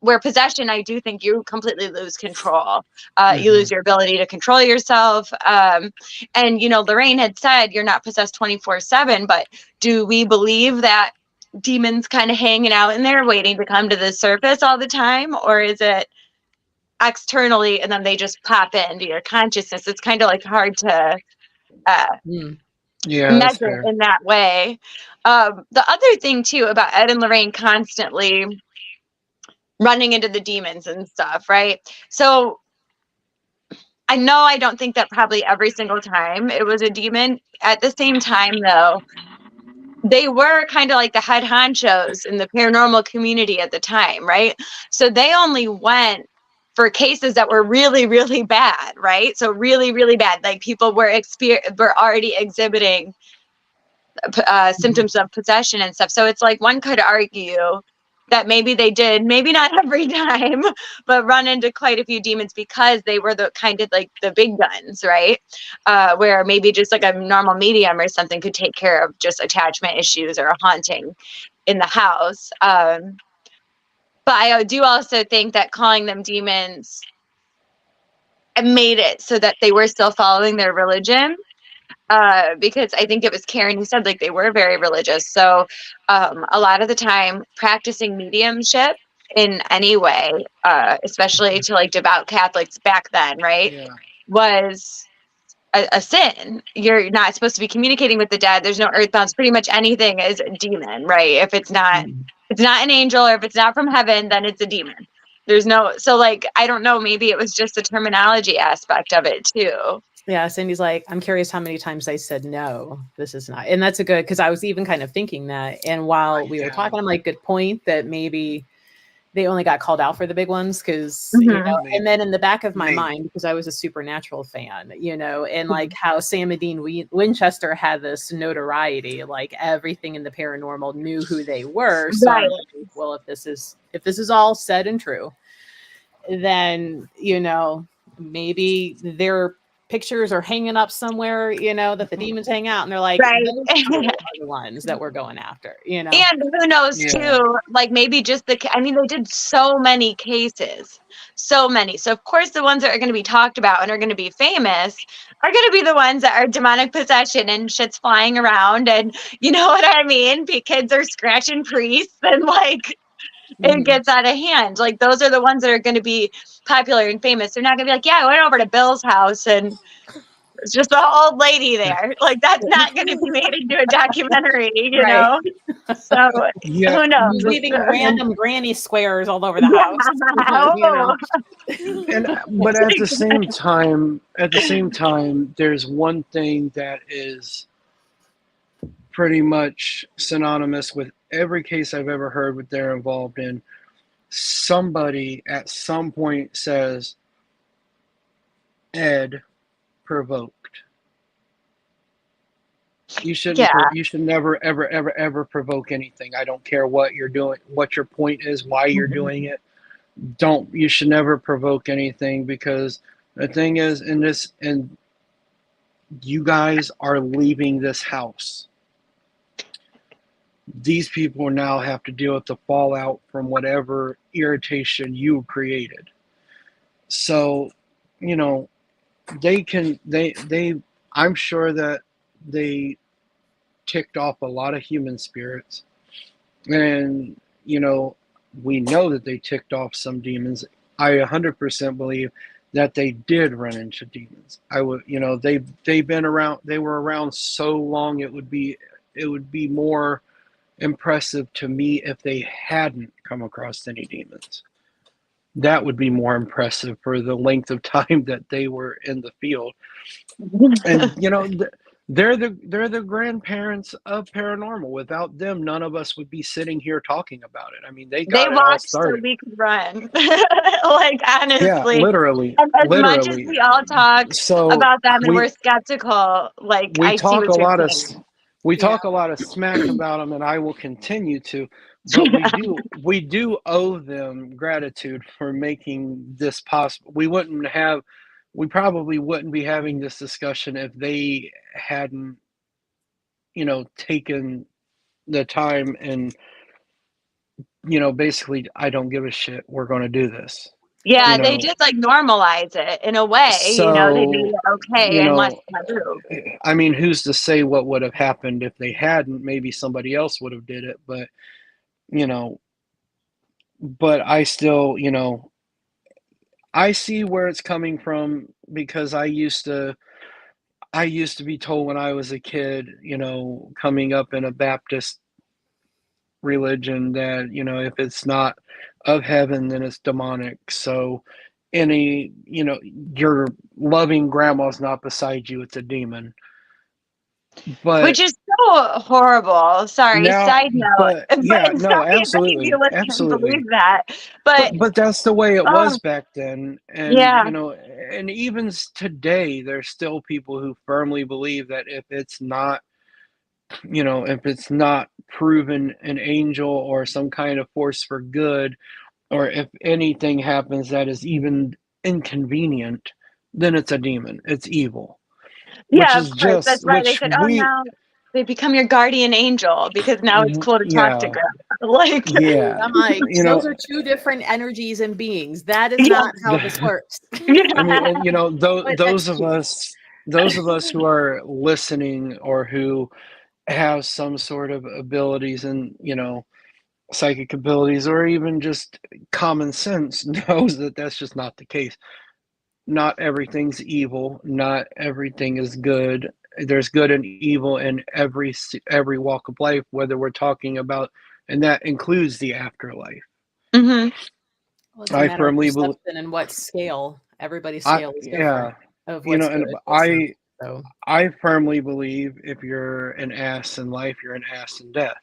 Speaker 3: Where possession, I do think you completely lose control. You lose your ability to control yourself. And, Lorraine had said you're not possessed 24/7, but do we believe that demons kind of hanging out in there waiting to come to the surface all the time, or is it externally and then they just pop into your consciousness? It's kind of like hard to measure in that way. The other thing too about Ed and Lorraine constantly running into the demons and stuff, right? So I know I don't think that probably every single time it was a demon. At the same time though, they were kind of like the head honchos in the paranormal community at the time, right? So they only went for cases that were really, really bad, right? So really, really bad. Like people were already exhibiting symptoms of possession and stuff. So it's like one could argue that maybe they did, maybe not every time, but run into quite a few demons because they were the kind of like the big guns, right? Where maybe just like a normal medium or something could take care of just attachment issues or a haunting in the house. But I do also think that calling them demons made it so that they were still following their religion. Because I think it was Karen who said like they were very religious. So a lot of the time practicing mediumship in any way, especially to like devout Catholics back then, right, was a sin. You're not supposed to be communicating with the dead. There's no earthbounds. Pretty much anything is a demon, right? If it's not an angel or if it's not from heaven, then it's a demon. There's no, so like, I don't know, maybe it was just the terminology aspect of it too.
Speaker 1: Yeah, Cindy's like, I'm curious how many times I said no, this is not. And that's a good, because I was even kind of thinking that. And while we were talking, I'm like, good point that maybe they only got called out for the big ones because, and then in the back of my mind, because I was a Supernatural fan, and like how Sam and Dean Winchester had this notoriety, like everything in the paranormal knew who they were. So I'm like, well, if this is all said and true, then, maybe they're pictures are hanging up somewhere, that the demons hang out, and they're like, those are the ones that we're going after, And
Speaker 3: who knows too, like maybe just they did so many cases, so many. So of course the ones that are going to be talked about and are going to be famous are going to be the ones that are demonic possession and shit's flying around, and you know what I mean? Kids are scratching priests and like it gets out of hand. Like those are the ones that are going to be popular and famous. They're not going to be like, yeah, I went over to Bill's house and it's just an old lady there. Like that's not going to be made into a documentary, you know? So who knows?
Speaker 1: Leaving random granny squares all over the house.
Speaker 2: But at the same time, there's one thing that is pretty much synonymous with every case I've ever heard what they're involved in. Somebody at some point says, Ed provoked. You should never, ever provoke anything. I don't care what you're doing, what your point is, why you're doing it. You should never provoke anything, because the thing is, and you guys are leaving this house. These people now have to deal with the fallout from whatever irritation you created. So, I'm sure that they ticked off a lot of human spirits. And, we know that they ticked off some demons. I 100% believe that they did run into demons. They've been around, they were around so long, it would be more impressive to me if they hadn't come across any demons. That would be more impressive for the length of time that they were in the field. And they're the grandparents of paranormal. Without them, none of us would be sitting here talking about it. I mean, they
Speaker 3: watched so we could run. Like honestly,
Speaker 2: yeah, literally.
Speaker 3: And as much as we all talk about them and we're skeptical, like
Speaker 2: we talk a lot of smack about them, and I will continue to. but we do owe them gratitude for making this possible. We probably wouldn't be having this discussion if they hadn't, taken the time and, basically, I don't give a shit. We're going to do this.
Speaker 3: Yeah,
Speaker 2: You
Speaker 3: they
Speaker 2: know,
Speaker 3: just like normalize it in a way, they made
Speaker 2: so,
Speaker 3: it okay and less taboo.
Speaker 2: I mean, who's to say what would have happened if they hadn't? Maybe somebody else would have did it, but, you know, but I still, I see where it's coming from because I used to be told when I was a kid, coming up in a Baptist religion that, if it's not of heaven, then it's demonic. So your loving grandma's not beside you, it's a demon. But
Speaker 3: Which is so horrible. Sorry,
Speaker 2: now,
Speaker 3: side note.
Speaker 2: but yeah,
Speaker 3: But
Speaker 2: no,
Speaker 3: sorry if any of
Speaker 2: absolutely,
Speaker 3: you listeners
Speaker 2: absolutely.
Speaker 3: believe that. But
Speaker 2: But that's the way it
Speaker 3: oh,
Speaker 2: was back then, and
Speaker 3: yeah.
Speaker 2: and even today, there's still people who firmly believe that if it's not proven an angel or some kind of force for good, or if anything happens that is even inconvenient, then it's a demon. It's evil. Which
Speaker 3: Yeah,
Speaker 2: is
Speaker 3: of course. That's
Speaker 2: just
Speaker 3: right. They
Speaker 2: which
Speaker 3: said, oh,
Speaker 2: we
Speaker 3: now they become your guardian angel because now it's cool to talk to
Speaker 2: yeah,
Speaker 3: girls. Like,
Speaker 2: yeah,
Speaker 1: I'm like,
Speaker 2: you know,
Speaker 1: those are two different energies and beings. That is
Speaker 3: yeah,
Speaker 1: not how this works.
Speaker 2: I mean, and,
Speaker 1: But
Speaker 2: those
Speaker 1: that's
Speaker 2: of
Speaker 1: cute.
Speaker 2: us who are listening or who have some sort of abilities and, psychic abilities or even just common sense knows that that's just not the case. Not everything's evil, not everything is good. There's good and evil in every walk of life, whether we're talking about, and that includes the afterlife.
Speaker 3: hmm
Speaker 1: Well, it's a
Speaker 2: I
Speaker 1: matter of
Speaker 2: firmly believe,
Speaker 1: perception and what scale. Everybody's scale is
Speaker 2: yeah,
Speaker 1: different of what's
Speaker 2: and
Speaker 1: good. What's not. So
Speaker 2: I firmly believe if you're an ass in life, you're an ass in death.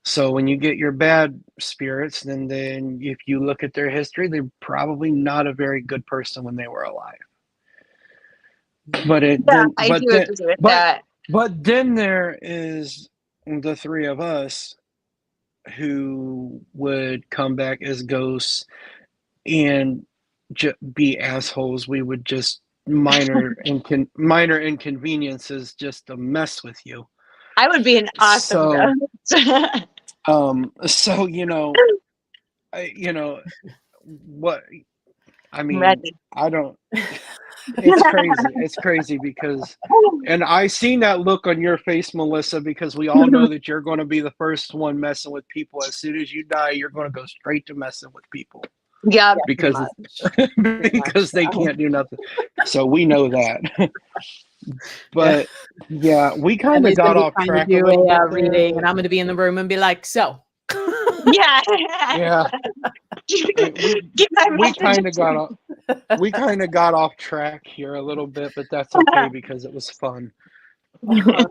Speaker 2: So when you get your bad spirits, then if you look at their history, they're probably not a very good person when they were alive. But
Speaker 3: Yeah, I do agree with that.
Speaker 2: but then there is the three of us who would come back as ghosts and be assholes. We would just minor inconveniences just to mess with you.
Speaker 3: I would be an awesome
Speaker 2: So
Speaker 3: ghost.
Speaker 2: so what I mean,
Speaker 3: Ready.
Speaker 2: I don't. It's crazy because, and I seen that look on your face, Melissa, because we all know that you're going to be the first one messing with people. As soon as you die, you're going to go straight to messing with people
Speaker 3: Yeah.
Speaker 2: because because they can't do nothing. So we know that. But yeah, we kind of
Speaker 1: Emily's gonna
Speaker 2: got
Speaker 1: be
Speaker 2: off
Speaker 1: trying
Speaker 2: track
Speaker 1: to
Speaker 2: a
Speaker 1: do
Speaker 2: little bit
Speaker 1: a
Speaker 2: there,
Speaker 1: reading,
Speaker 2: but
Speaker 1: and I'm going to be in the room and be like, so.
Speaker 3: Yeah.
Speaker 2: yeah,
Speaker 3: Get my
Speaker 2: we
Speaker 3: message.
Speaker 2: kind of got off track here a little bit, but that's okay because it was fun.
Speaker 1: Right,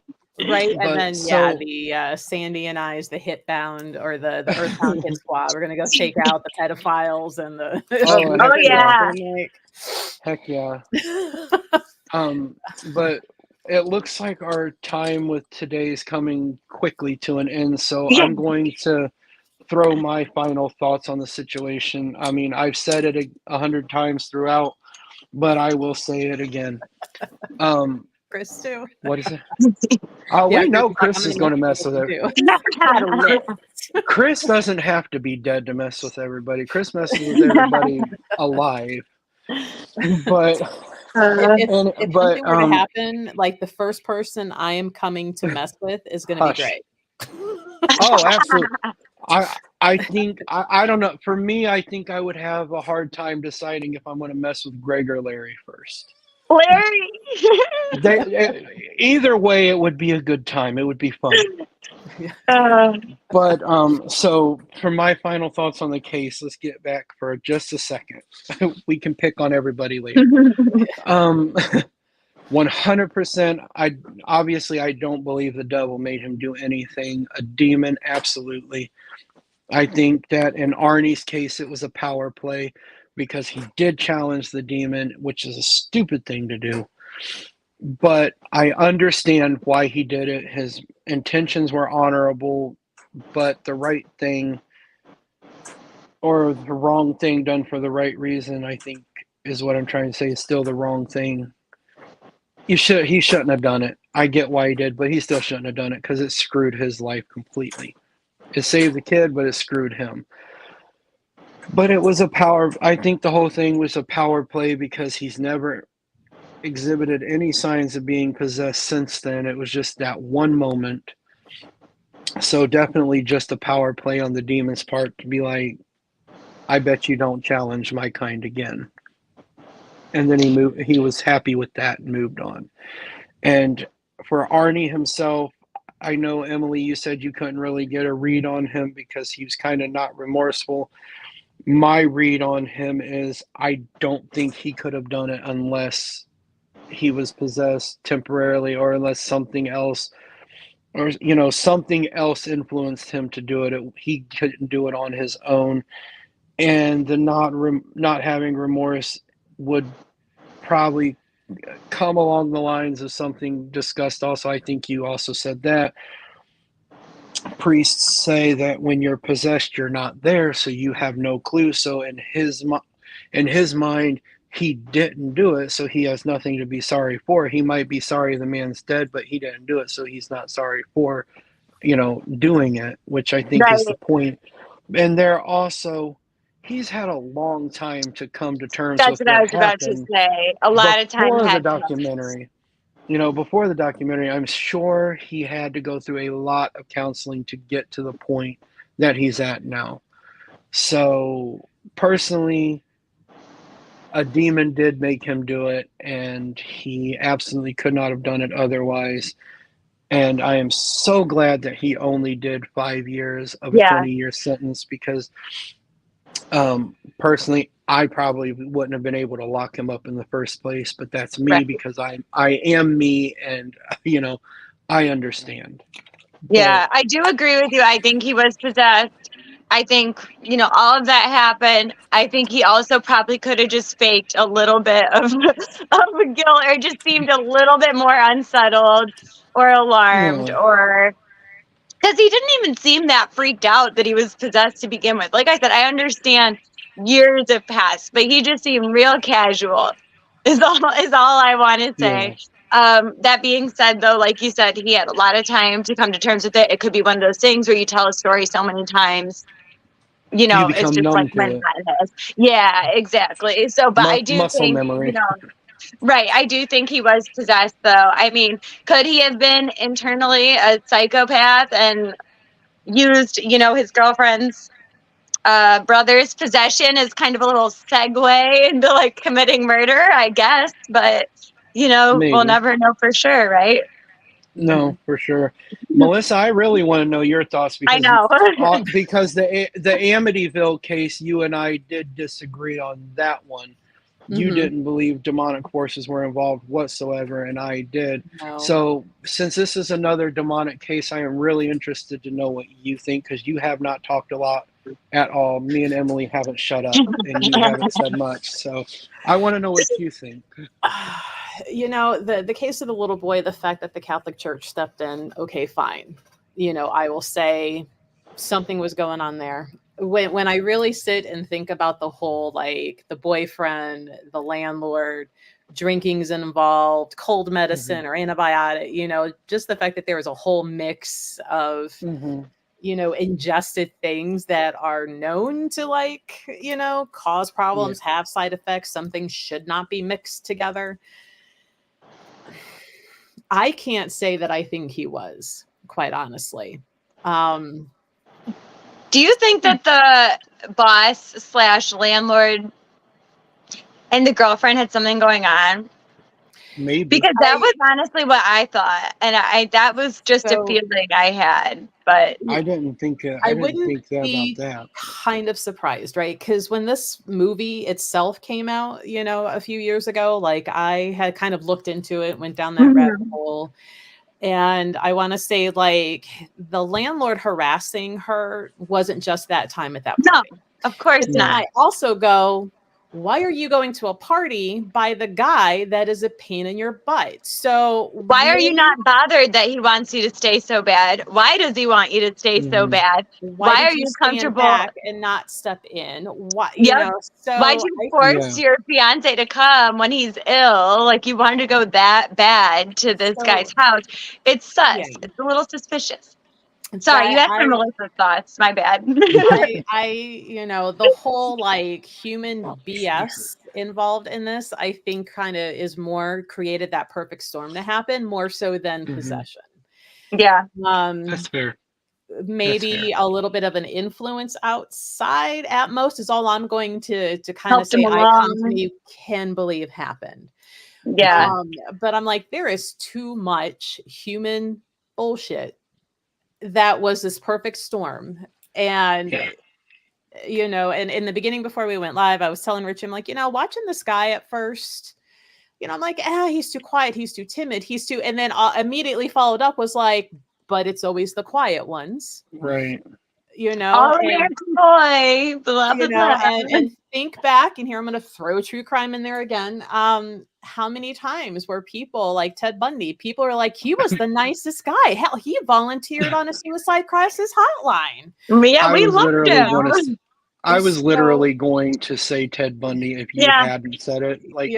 Speaker 2: But
Speaker 1: and then
Speaker 2: so
Speaker 1: the Sandy and I is the hit bound or the Earthbound hit squad. We're gonna go take out the pedophiles and the
Speaker 2: oh
Speaker 3: Oh yeah.
Speaker 2: heck yeah. But it looks like our time with today is coming quickly to an end, so
Speaker 3: Yeah.
Speaker 2: I'm going to throw my final thoughts on the situation. I mean, I've said it 100 times throughout, but I will say it again.
Speaker 1: Chris too.
Speaker 2: What is it? Oh,
Speaker 1: Yeah,
Speaker 2: we know
Speaker 1: Chris
Speaker 2: Chris is going to mess with it.
Speaker 1: too.
Speaker 2: Chris doesn't have to be dead to mess with everybody. Chris messes with everybody alive. But
Speaker 1: If
Speaker 2: something
Speaker 1: something were to happen, like the first person I am coming to mess with is going to be
Speaker 2: Hush.
Speaker 1: Greg.
Speaker 2: Oh, absolutely. I think I don't know. For me, I think I would have a hard time deciding if I'm going to mess with Greg or Larry first.
Speaker 3: Larry.
Speaker 2: Either way, it would be a good time. It would be fun. But so for my final thoughts on the case, let's get back for just a second. We can pick on everybody later. 100%. I don't believe the devil made him do anything. A demon, absolutely. I think that in Arnie's case, it was a power play because he did challenge the demon, which is a stupid thing to do. But I understand why he did it. His intentions were honorable. but the right thing or the wrong thing done for the right reason, I think, is what I'm trying to say, is still the wrong thing. He shouldn't have done it. I get why he did, but he still shouldn't have done it because it screwed his life completely. It saved the kid, but it screwed him. But it was I think the whole thing was a power play because he's never exhibited any signs of being possessed since then. It was just that one moment. So definitely just a power play on the demon's part to be like, I bet you don't challenge my kind again. And then he was happy with that and moved on. And for Arnie himself, I know, Emily, you said you couldn't really get a read on him because he was kind of not remorseful. My read on him is I don't think he could have done it unless he was possessed temporarily, or unless something else, or something else influenced him to do it. He couldn't do it on his own. And the not having remorse would probably come along the lines of something discussed also. I think you also said that priests say that when you're possessed, you're not there, so you have no clue. So in his mind, he didn't do it, so he has nothing to be sorry for. He might be sorry the man's dead, but he didn't do it, so he's not sorry for, doing it, which I think is the point. And they're also, he's had a long time to come to terms with
Speaker 3: what I was about to say. A lot of time
Speaker 2: before the documentary. Before the documentary, I'm sure he had to go through a lot of counseling to get to the point that he's at now. So personally, a demon did make him do it, and he absolutely could not have done it otherwise. And I am so glad that he only did 5 years of a 20-year sentence, because personally, I probably wouldn't have been able to lock him up in the first place, but that's me, right, because I am me, and I understand.
Speaker 3: Yeah, I do agree with you. I think he was possessed. I think, all of that happened. I think he also probably could have just faked a little bit of guilt, or just seemed a little bit more unsettled or alarmed, or because he didn't even seem that freaked out that he was possessed to begin with. Like I said, I understand years have passed, but he just seemed real casual is all I want to say. That being said, though, like you said, he had a lot of time to come to terms with it. It could be one of those things where you tell a story so many times, it's just like when that is. Yeah, exactly. So, but I do think, memory. Right. I do think he was possessed, though. I mean, could he have been internally a psychopath and used, his girlfriend's brother's possession as kind of a little segue into like committing murder, I guess. But, maybe. We'll never know for sure, right?
Speaker 2: No, for sure. Melissa, I really want to know your thoughts, because
Speaker 3: I know.
Speaker 2: because the Amityville case, you and I did disagree on that one. You didn't believe demonic forces were involved whatsoever, and I did. No. So since this is another demonic case, I am really interested to know what you think, because you have not talked a lot at all. Me and Emily haven't shut up, and you haven't said much. So I want to know what you think.
Speaker 1: The case of the little boy, the fact that the Catholic Church stepped in, okay, fine. I will say something was going on there. When I really sit and think about the whole, like the boyfriend, the landlord, drinking's involved, cold medicine or antibiotic, just the fact that there was a whole mix of, ingested things that are known to cause problems, have side effects. Some things should not be mixed together. I can't say that I think he was, quite honestly.
Speaker 3: Do you think that the boss / landlord and the girlfriend had something going on?
Speaker 2: Maybe.
Speaker 3: Because that was honestly what I thought. And that was just a feeling I had. But
Speaker 2: I didn't think that.
Speaker 1: I wouldn't
Speaker 2: think that
Speaker 1: be
Speaker 2: about that.
Speaker 1: Kind of surprised, right? Because when this movie itself came out, a few years ago, like I had kind of looked into it, went down that rabbit hole. And I want to say, like, the landlord harassing her wasn't just that time at that point.
Speaker 3: No, of course not.
Speaker 1: I also go, why are you going to a party by the guy that is a pain in your butt? So
Speaker 3: Why are you not bothered that he wants you to stay so bad? Why does he want you to stay so
Speaker 2: Mhm.
Speaker 3: bad?
Speaker 1: why
Speaker 3: Why
Speaker 1: did
Speaker 3: are
Speaker 1: you
Speaker 3: you
Speaker 1: stand
Speaker 3: comfortable?
Speaker 1: back and not step in? Why,
Speaker 3: Yep.
Speaker 1: so
Speaker 3: Why'd you
Speaker 1: I,
Speaker 3: force
Speaker 2: Yeah.
Speaker 3: your fiance to come when he's ill? Like you wanted to go that bad to this
Speaker 1: So-
Speaker 3: guy's house. It's sus.
Speaker 1: Yeah.
Speaker 3: It's a little suspicious. Sorry, you asked for Melissa's thoughts. My bad.
Speaker 1: The whole like human BS involved in this, I think kind of is more created that perfect storm to happen more so than
Speaker 2: Mhm.
Speaker 1: possession.
Speaker 3: Yeah.
Speaker 2: That's fair.
Speaker 1: Maybe a little bit of an influence outside at most is all I'm going to kind of
Speaker 3: Helped him
Speaker 1: say I
Speaker 3: along.
Speaker 1: confidently can believe happened.
Speaker 3: Yeah.
Speaker 1: But I'm like, there is too much human bullshit that was this perfect storm. And and in the beginning before we went live, I was telling Rich, I'm like, watching this guy at first, I'm like, he's too quiet, he's too timid, and then immediately followed up was like, but it's always the quiet ones,
Speaker 2: Right.
Speaker 3: All American boy, blah blah blah.
Speaker 1: and think back, and here I'm going to throw true crime in there again. How many times were people like Ted Bundy? People are like, he was the nicest guy. Hell, he volunteered on a suicide crisis hotline.
Speaker 3: Yeah, we loved him.
Speaker 2: I was literally going to say Ted Bundy if you hadn't said it, like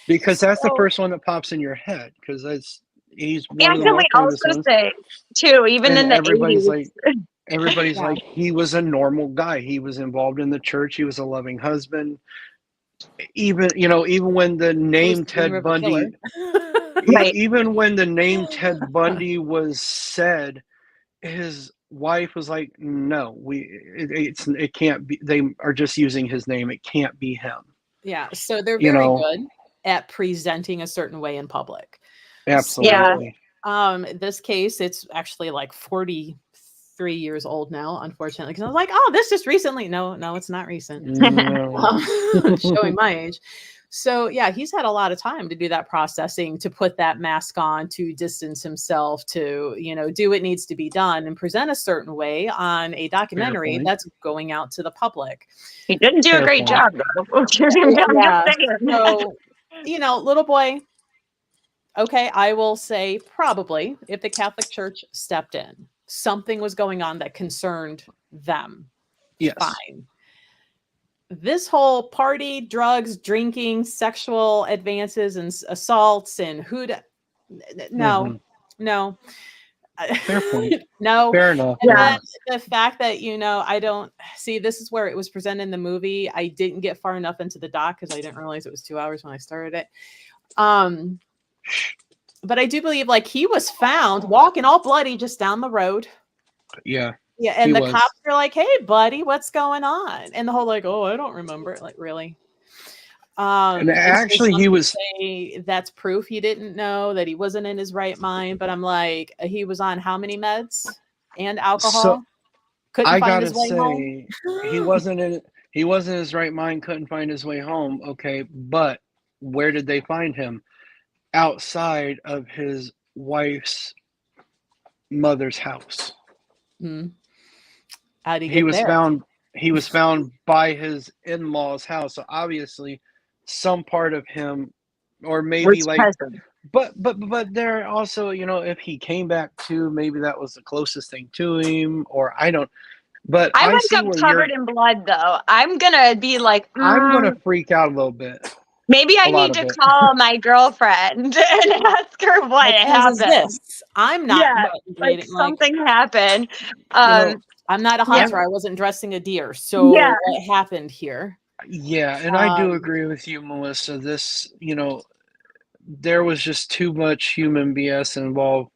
Speaker 2: because that's the first one that pops in your head because he's one of the more famous ones.
Speaker 3: Say too, even
Speaker 2: and
Speaker 3: in the
Speaker 2: everybody's
Speaker 3: 80s.
Speaker 2: Everybody's like, he was a normal guy. He was involved in the church. He was a loving husband. Even when the name Ted Bundy, even when the name Ted Bundy was said, his wife was like, "No, it can't be. They are just using his name. It can't be him."
Speaker 1: Yeah, so they're very good at presenting a certain way in public.
Speaker 2: Absolutely.
Speaker 1: So, this case, it's actually like 43 years old now, unfortunately, because I was like, oh, this just recently. No, it's not recent.
Speaker 2: No.
Speaker 1: Showing my age. So yeah, he's had a lot of time to do that processing, to put that mask on, to distance himself, to, do what needs to be done and present a certain way on a documentary that's going out to the public.
Speaker 3: He didn't do a great job, though.
Speaker 1: Yeah. So, little boy, okay, I will say probably if the Catholic Church stepped in, something was going on that concerned them.
Speaker 2: Yes.
Speaker 1: Fine. This whole party, drugs, drinking, sexual advances and assaults and no.
Speaker 2: Fair point.
Speaker 1: No.
Speaker 2: Fair enough.
Speaker 1: And the fact that, I don't see, this is where it was presented in the movie. I didn't get far enough into the doc because I didn't realize it was 2 hours when I started it. But I do believe like he was found walking all bloody just down the road.
Speaker 2: Yeah.
Speaker 1: Yeah, and the cops are like, "Hey, buddy, what's going on?" And the whole like, "Oh, I don't remember it." Like, really?
Speaker 2: And actually, he was.
Speaker 1: That's proof he didn't know that he wasn't in his right mind. But I'm like, he was on how many meds and alcohol?
Speaker 2: So,
Speaker 1: couldn't find his way home.
Speaker 2: He wasn't in his right mind. Couldn't find his way home. Okay, but where did they find him? Outside of his wife's mother's house.
Speaker 1: Hmm.
Speaker 2: He was found by his in-laws' house. So obviously some part of him, or maybe like present. but there also, if he came back to, maybe that was the closest thing to him, or I don't. But
Speaker 3: I wake up covered in blood, though. I'm gonna be like,
Speaker 2: I'm gonna freak out a little bit.
Speaker 3: Maybe I need to call my girlfriend and ask her what happened.
Speaker 1: I'm not.
Speaker 3: Yeah, like something happened.
Speaker 1: I'm not a hunter. I wasn't dressing a deer. So what happened here?
Speaker 2: Yeah, and I do agree with you, Melissa. This, there was just too much human BS involved.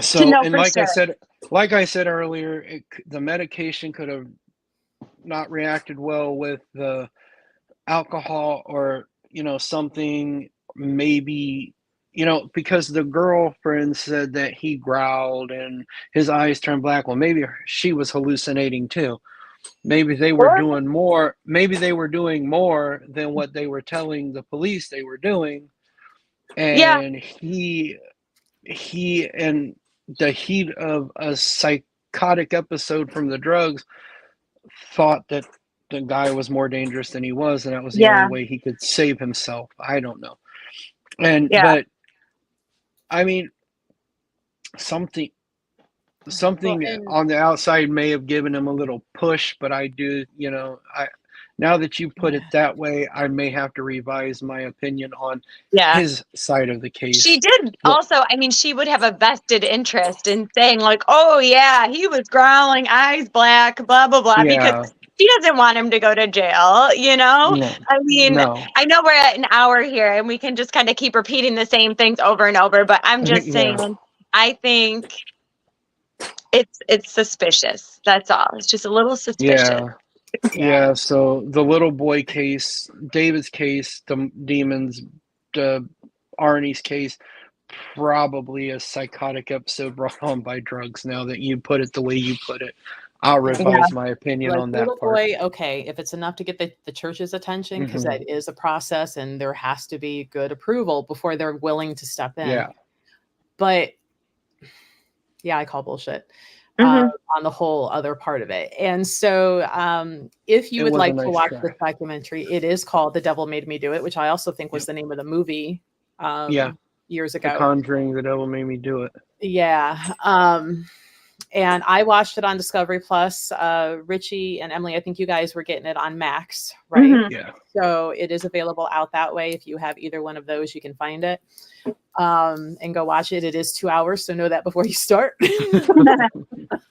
Speaker 2: So, and like I said earlier, the medication could have not reacted well with the alcohol, or something, maybe, because the girlfriend said that he growled and his eyes turned black. Well, maybe she was hallucinating too. Maybe they were doing more. Maybe they were doing more than what they were telling the police they were doing. And he in the heat of a psychotic episode from the drugs thought that the guy was more dangerous than he was, and that was the
Speaker 3: Yeah.
Speaker 2: only way he could save himself. I don't know. And
Speaker 3: Yeah.
Speaker 2: but I mean, something
Speaker 1: Well, and
Speaker 2: on the outside may have given him a little push, but I do, I now that you put it that way, I may have to revise my opinion on
Speaker 3: Yeah.
Speaker 2: his side of the case.
Speaker 3: She did
Speaker 2: Well-
Speaker 3: also, I mean, she would have a vested interest in saying, like, oh, yeah, he was growling, eyes black, blah, blah, blah,
Speaker 2: Yeah.
Speaker 3: because she doesn't want him to go to jail, you know?
Speaker 2: No,
Speaker 3: I mean,
Speaker 2: no.
Speaker 3: I know we're at an hour here and we can just kind of keep repeating the same things over and over, but I'm just
Speaker 2: Yeah.
Speaker 3: saying, I think it's suspicious. That's all. It's just a little suspicious.
Speaker 2: Yeah. So the little boy case, David's case, the demons, the Arnie's case, probably a psychotic episode brought on by drugs. Now that you put it the way you put it, I'll revise my opinion
Speaker 1: like
Speaker 2: on that
Speaker 1: little
Speaker 2: part.
Speaker 1: boy, okay, if it's enough to get the church's attention, because
Speaker 2: Mhm.
Speaker 1: that is a process and there has to be good approval before they're willing to step in.
Speaker 2: Yeah.
Speaker 1: But yeah, I call bullshit
Speaker 3: Mhm.
Speaker 1: on the whole other part of it. And so if you
Speaker 2: It
Speaker 1: would
Speaker 2: was a
Speaker 1: like to
Speaker 2: nice
Speaker 1: watch
Speaker 2: try.
Speaker 1: this documentary, it is called The Devil Made Me Do It, which I also think was the name of the movie
Speaker 2: Yeah.
Speaker 1: years
Speaker 2: The
Speaker 1: ago.
Speaker 2: Conjuring, the devil made me do it.
Speaker 1: Yeah. And I watched it on Discovery Plus. Richie and Emily, I think you guys were getting it on Max, right?
Speaker 3: Mhm.
Speaker 2: Yeah.
Speaker 1: So it is available out that way. If you have either one of those, you can find it and go watch it. It is 2 hours, so know that before you start.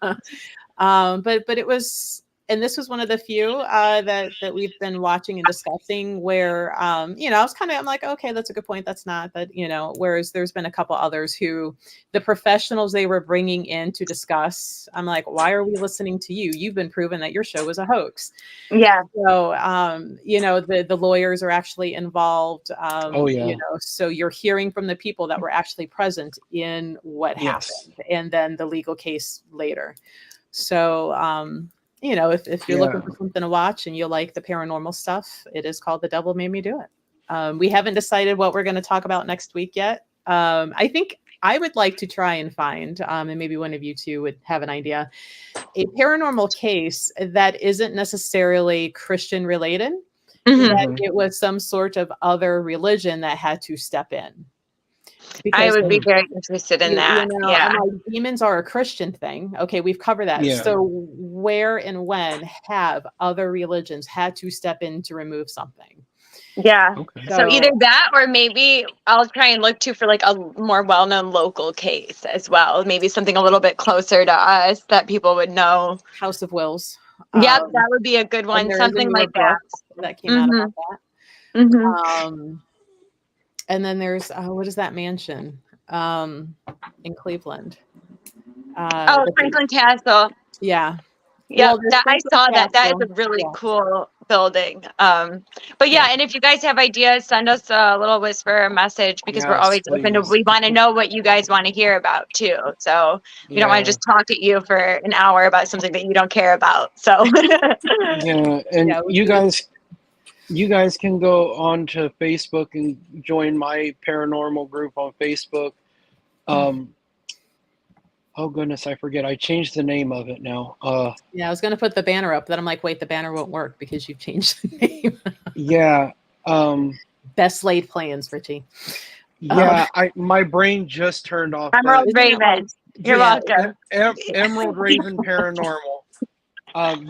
Speaker 1: But it was, and this was one of the few that we've been watching and discussing where, I was I'm like, okay, that's a good point. That's not that, whereas there's been a couple others who the professionals they were bringing in to discuss, I'm like, why are we listening to you? You've been proven that your show is a hoax.
Speaker 3: Yeah.
Speaker 1: So, the lawyers are actually involved.
Speaker 2: Oh, yeah.
Speaker 1: So you're hearing from the people that were actually present in what
Speaker 2: Yes.
Speaker 1: happened and then the legal case later. So, if you're looking for something to watch and you like the paranormal stuff, it is called The Devil Made Me Do It. We haven't decided what we're going to talk about next week yet. I think I would like to try and find, and maybe one of you two would have an idea, a paranormal case that isn't necessarily Christian related,
Speaker 3: Mhm.
Speaker 1: that it was some sort of other religion that had to step in.
Speaker 3: I would be very interested in that. Yeah.
Speaker 1: I'm like, demons are a Christian thing. Okay, we've covered that.
Speaker 2: Yeah.
Speaker 1: So where and when have other religions had to step in to remove something?
Speaker 3: Yeah.
Speaker 2: Okay.
Speaker 3: So either that or maybe I'll try and look for like a more well-known local case as well. Maybe something a little bit closer to us that people would know.
Speaker 1: House of Wills.
Speaker 3: Yep, that would be a good one.
Speaker 1: there is a
Speaker 3: Something
Speaker 1: newer
Speaker 3: like that.
Speaker 1: book that came out about that.
Speaker 3: Mhm.
Speaker 1: And then there's what is that mansion in Cleveland?
Speaker 3: Oh, Franklin Castle.
Speaker 1: Yeah.
Speaker 3: Yeah,
Speaker 1: Well, there's
Speaker 3: I
Speaker 1: Franklin
Speaker 3: saw that. That is
Speaker 1: Castle.
Speaker 3: a really
Speaker 1: Yeah.
Speaker 3: cool building. But yeah, and if you guys have ideas, send us a little whisper message because we're
Speaker 2: Yes,
Speaker 3: always open to.
Speaker 2: please.
Speaker 3: We want to know what you guys want to hear about too. So we don't want to just talk at you for an hour about something that you don't care about. So
Speaker 2: Yeah, and
Speaker 1: Yeah, we
Speaker 2: you
Speaker 1: do.
Speaker 2: guys can go on to Facebook and join my paranormal group on Facebook. Oh goodness, I forget. I changed the name of it now.
Speaker 1: Yeah, I was going to put the banner up. Then I'm like, wait, the banner won't work because you've changed the name.
Speaker 2: Yeah.
Speaker 1: Best laid plans, Richie.
Speaker 2: Yeah, my brain just turned off.
Speaker 3: Emerald
Speaker 1: Isn't it
Speaker 3: Raven. You're
Speaker 1: Yeah.
Speaker 3: welcome.
Speaker 2: Emerald Raven Paranormal.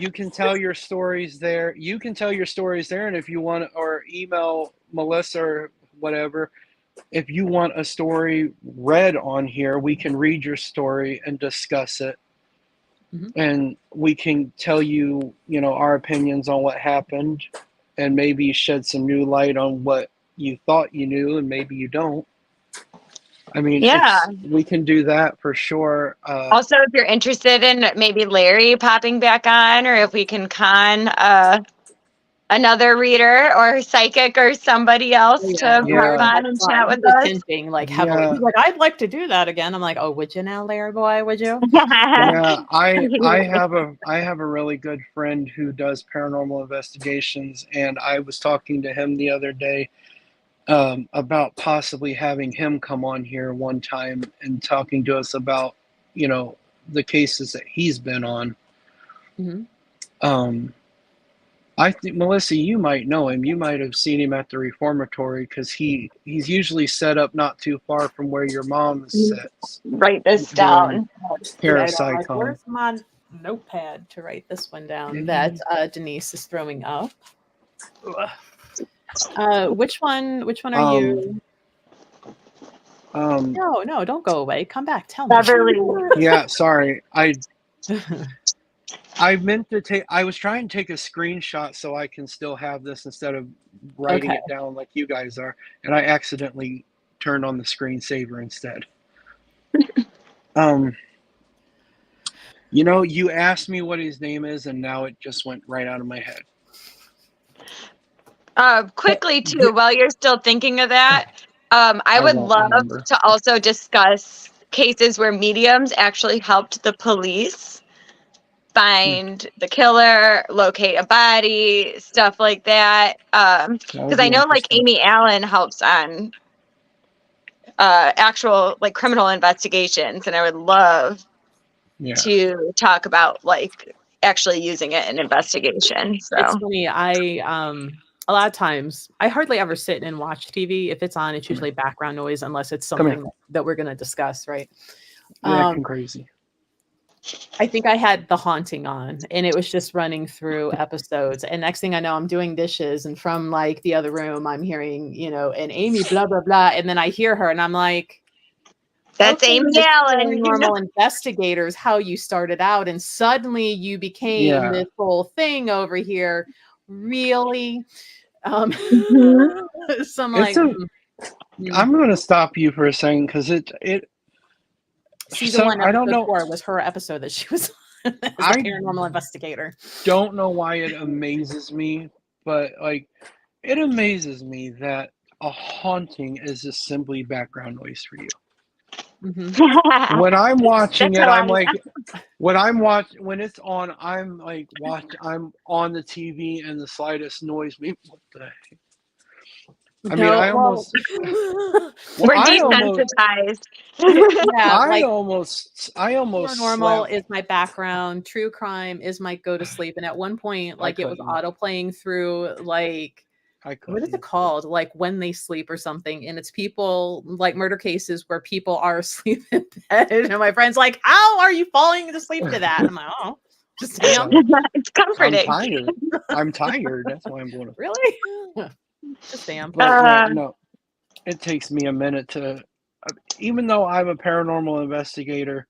Speaker 2: You can tell your stories there. You can tell your stories there, and if you want, or email Melissa or whatever. If you want a story read on here, we can read your story and discuss it.
Speaker 1: Mhm.
Speaker 2: And we can tell you, our opinions on what happened and maybe shed some new light on what you thought you knew and maybe you don't. I mean,
Speaker 3: Yeah.
Speaker 2: we can do that for sure.
Speaker 3: Also, if you're interested in maybe Larry popping back on, or if we can con another reader or psychic or somebody else to
Speaker 2: Yeah.
Speaker 3: pop on and chat with
Speaker 1: He was
Speaker 3: us.
Speaker 1: hinting, like heavily.
Speaker 2: Yeah.
Speaker 1: He's like, I'd like to do that again. I'm like, oh, would you now, Larry boy? Would you?
Speaker 2: Yeah, I have a really good friend who does paranormal investigations, and I was talking to him the other day about possibly having him come on here one time and talking to us about, the cases that he's been on.
Speaker 1: Mhm.
Speaker 2: I think Melissa, you might know him. You might have seen him at the reformatory because he's usually set up not too far from where your mom sits
Speaker 3: Write this
Speaker 2: during
Speaker 3: down.
Speaker 1: See, I don't like,
Speaker 2: Parapsychon.
Speaker 1: where's my notepad to write this one down that Denise is throwing up? Which one are you? No, don't go away. Come back. Tell me.
Speaker 3: Beverly.
Speaker 2: Yeah, sorry. I meant to take. I was trying to take a screenshot so I can still have this instead of writing
Speaker 1: Okay.
Speaker 2: it down like you guys are, and I accidentally turned on the screensaver instead. You asked me what his name is, and now it just went right out of my head.
Speaker 3: Quickly too, while you're still thinking of that, I would
Speaker 2: won't
Speaker 3: love
Speaker 2: remember.
Speaker 3: to also discuss cases where mediums actually helped the police find the killer, locate a body, stuff like that. Because I know like Amy Allen helps on actual like criminal investigations, and I would love to talk about like actually using it in investigation. So
Speaker 1: it's funny. A lot of times I hardly ever sit and watch TV. If it's on, it's usually background noise unless it's something that we're going to discuss, right?
Speaker 2: Acting crazy.
Speaker 1: I think I had The Haunting on, and it was just running through episodes. And next thing I know, I'm doing dishes, and from like the other room, I'm hearing, and Amy, blah, blah, blah. And then I hear her, and I'm like,
Speaker 3: that's Amy Allen.
Speaker 1: Paranormal investigators, how you started out, and suddenly you became this whole thing over here. Really? So I'm like,
Speaker 2: I'm going to stop you for a second because it.
Speaker 1: Season 1, I don't know. 4 was her episode that she was as a paranormal investigator.
Speaker 2: Don't know why it amazes me, but like, it amazes me that a haunting is just simply background noise for you.
Speaker 1: Mm-hmm.
Speaker 2: When I'm watching it, I'm like, when it's on, I'm like, I'm on the TV and the slightest noise. What the heck? I mean, I almost.
Speaker 3: We're desensitized.
Speaker 2: I almost.
Speaker 1: Paranormal is my background. True crime is my go to sleep. And at one point, like it was auto playing through, like what is it called? Like When They Sleep or something. And it's people like murder cases where people are asleep in bed. And my friend's like, "How are you falling asleep to that?" I'm like, "Oh, just damn."
Speaker 3: It's comforting.
Speaker 2: I'm tired. That's why I'm going to.
Speaker 1: Really? Just damn.
Speaker 2: No, it takes me a minute to, even though I'm a paranormal investigator,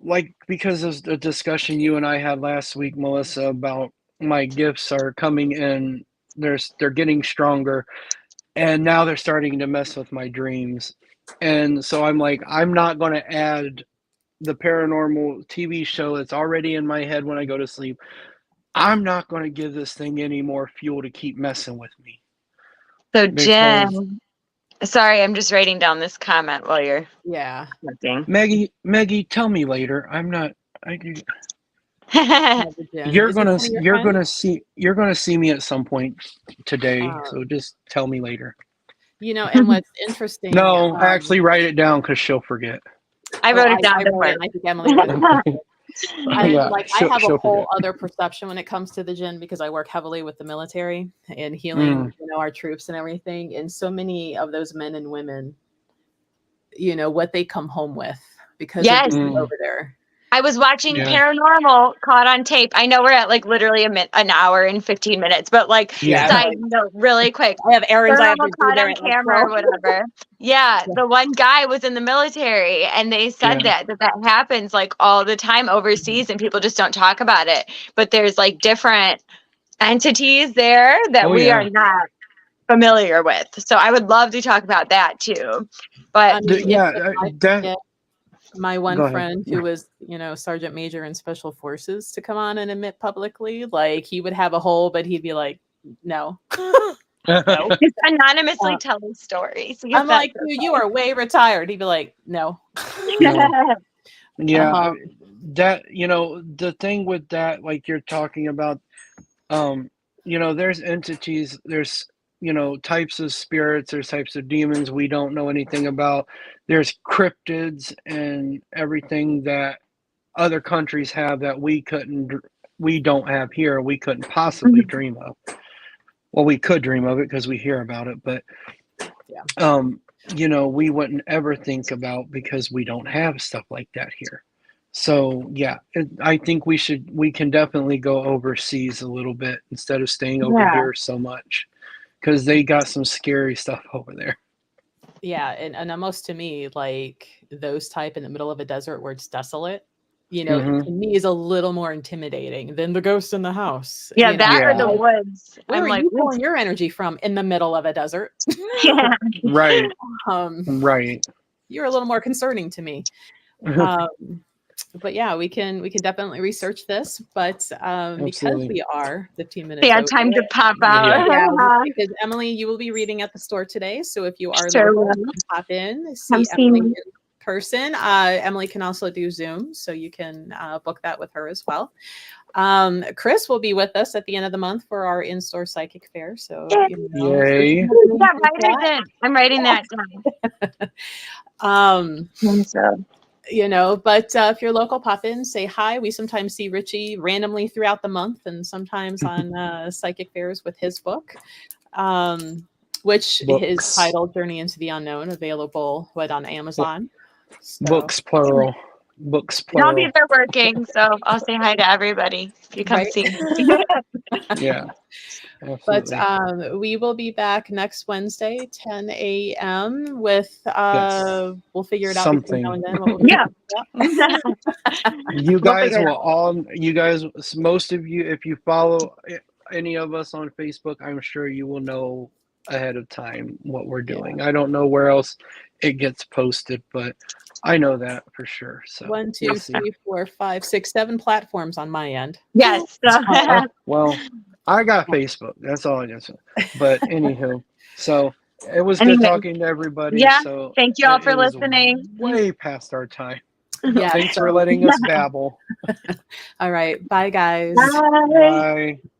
Speaker 2: like because of the discussion you and I had last week, Melissa, about my gifts are coming in, they're getting stronger, and now they're starting to mess with my dreams. And so I'm like, I'm not going to add the paranormal TV show that's already in my head when I go to sleep. I'm not going to give this thing any more fuel to keep messing with me.
Speaker 3: So Jen, sorry, I'm just writing down this comment while you're looking.
Speaker 2: Maggie, tell me later. I'm not. You're gonna see me at some point today. So just tell me later.
Speaker 1: And what's interesting?
Speaker 2: No, actually, write it down because she'll forget.
Speaker 3: I wrote it down.
Speaker 1: I think Emily wrote it down. I have a whole other perception when it comes to the jinn because I work heavily with the military and healing, our troops and everything. And so many of those men and women, what they come home with because of being over there.
Speaker 3: I was watching Paranormal caught on tape. I know we're at like literally an hour and 15 minutes, but side note really quick.
Speaker 1: I have errands I have to do
Speaker 3: caught
Speaker 1: there
Speaker 3: on camera or whatever. The one guy was in the military and they said that happens like all the time overseas and people just don't talk about it. But there's like different entities there that we are not familiar with. So I would love to talk about that too. But my one friend who was, Sergeant Major in Special Forces to come on and admit publicly, like he would have a hole, but he'd be like, no. No. Just anonymously telling stories.
Speaker 1: I'm like, you are way retired. He'd be like, no.
Speaker 2: That, the thing with that, like you're talking about, there's entities, there's, types of spirits, there's types of demons we don't know anything about. There's cryptids and everything that other countries have that we couldn't we don't have here, we couldn't possibly dream of. Well, we could dream of it because we hear about it, but you know, we wouldn't ever think about because we don't have stuff like that here. So yeah, I think we can definitely go overseas a little bit instead of staying over here so much, because they got some scary stuff over there.
Speaker 1: Yeah, and almost to me, like those type in the middle of a desert where it's desolate, you know, to me is a little more intimidating than the ghost in the house.
Speaker 3: Yeah,
Speaker 1: you know?
Speaker 3: that or the woods.
Speaker 1: Where
Speaker 3: I'm
Speaker 1: are
Speaker 3: like,
Speaker 1: you pulling your energy from in the middle of a desert?
Speaker 3: yeah.
Speaker 2: Right.
Speaker 1: Right. You're a little more concerning to me. But yeah, we can definitely research this, but because we are 15 minutes
Speaker 3: Yeah,
Speaker 1: over,
Speaker 3: time to pop out.
Speaker 1: yeah, because Emily, you will be reading at the store today. So if you are local, you can pop in, see Emily in person. Emily can also do Zoom, so you can book that with her as well. Chris will be with us at the end of the month for our in-store psychic fair. So
Speaker 2: yay.
Speaker 3: I'm writing that down.
Speaker 1: You know, but if you're local, pop in, say hi. We sometimes see Richie randomly throughout the month and sometimes on psychic fairs with his book, which is titled Journey into the Unknown, available on Amazon. So.
Speaker 2: Books plural.
Speaker 3: I'll be there working, so I'll say hi to everybody if you come see me.
Speaker 2: Yeah. Absolutely.
Speaker 1: But we will be back next Wednesday, 10 a.m. with we'll figure it out
Speaker 2: something.
Speaker 1: between now and then.
Speaker 2: You guys will all. You guys, most of you, if you follow any of us on Facebook, I'm sure you will know ahead of time what we're doing. I don't know where else it gets posted, but I know that for sure. So
Speaker 1: 1, 2, 3, 4, 5, 6, 7 platforms on my end.
Speaker 3: Yes.
Speaker 2: Well, I got Facebook. That's all I can say. But anywho, so it was good talking to everybody.
Speaker 3: Yeah.
Speaker 2: So
Speaker 3: thank you all for listening.
Speaker 2: Way past our time.
Speaker 1: Yeah.
Speaker 2: Thanks for letting us babble.
Speaker 1: All right. Bye, guys.
Speaker 3: Bye.
Speaker 2: Bye.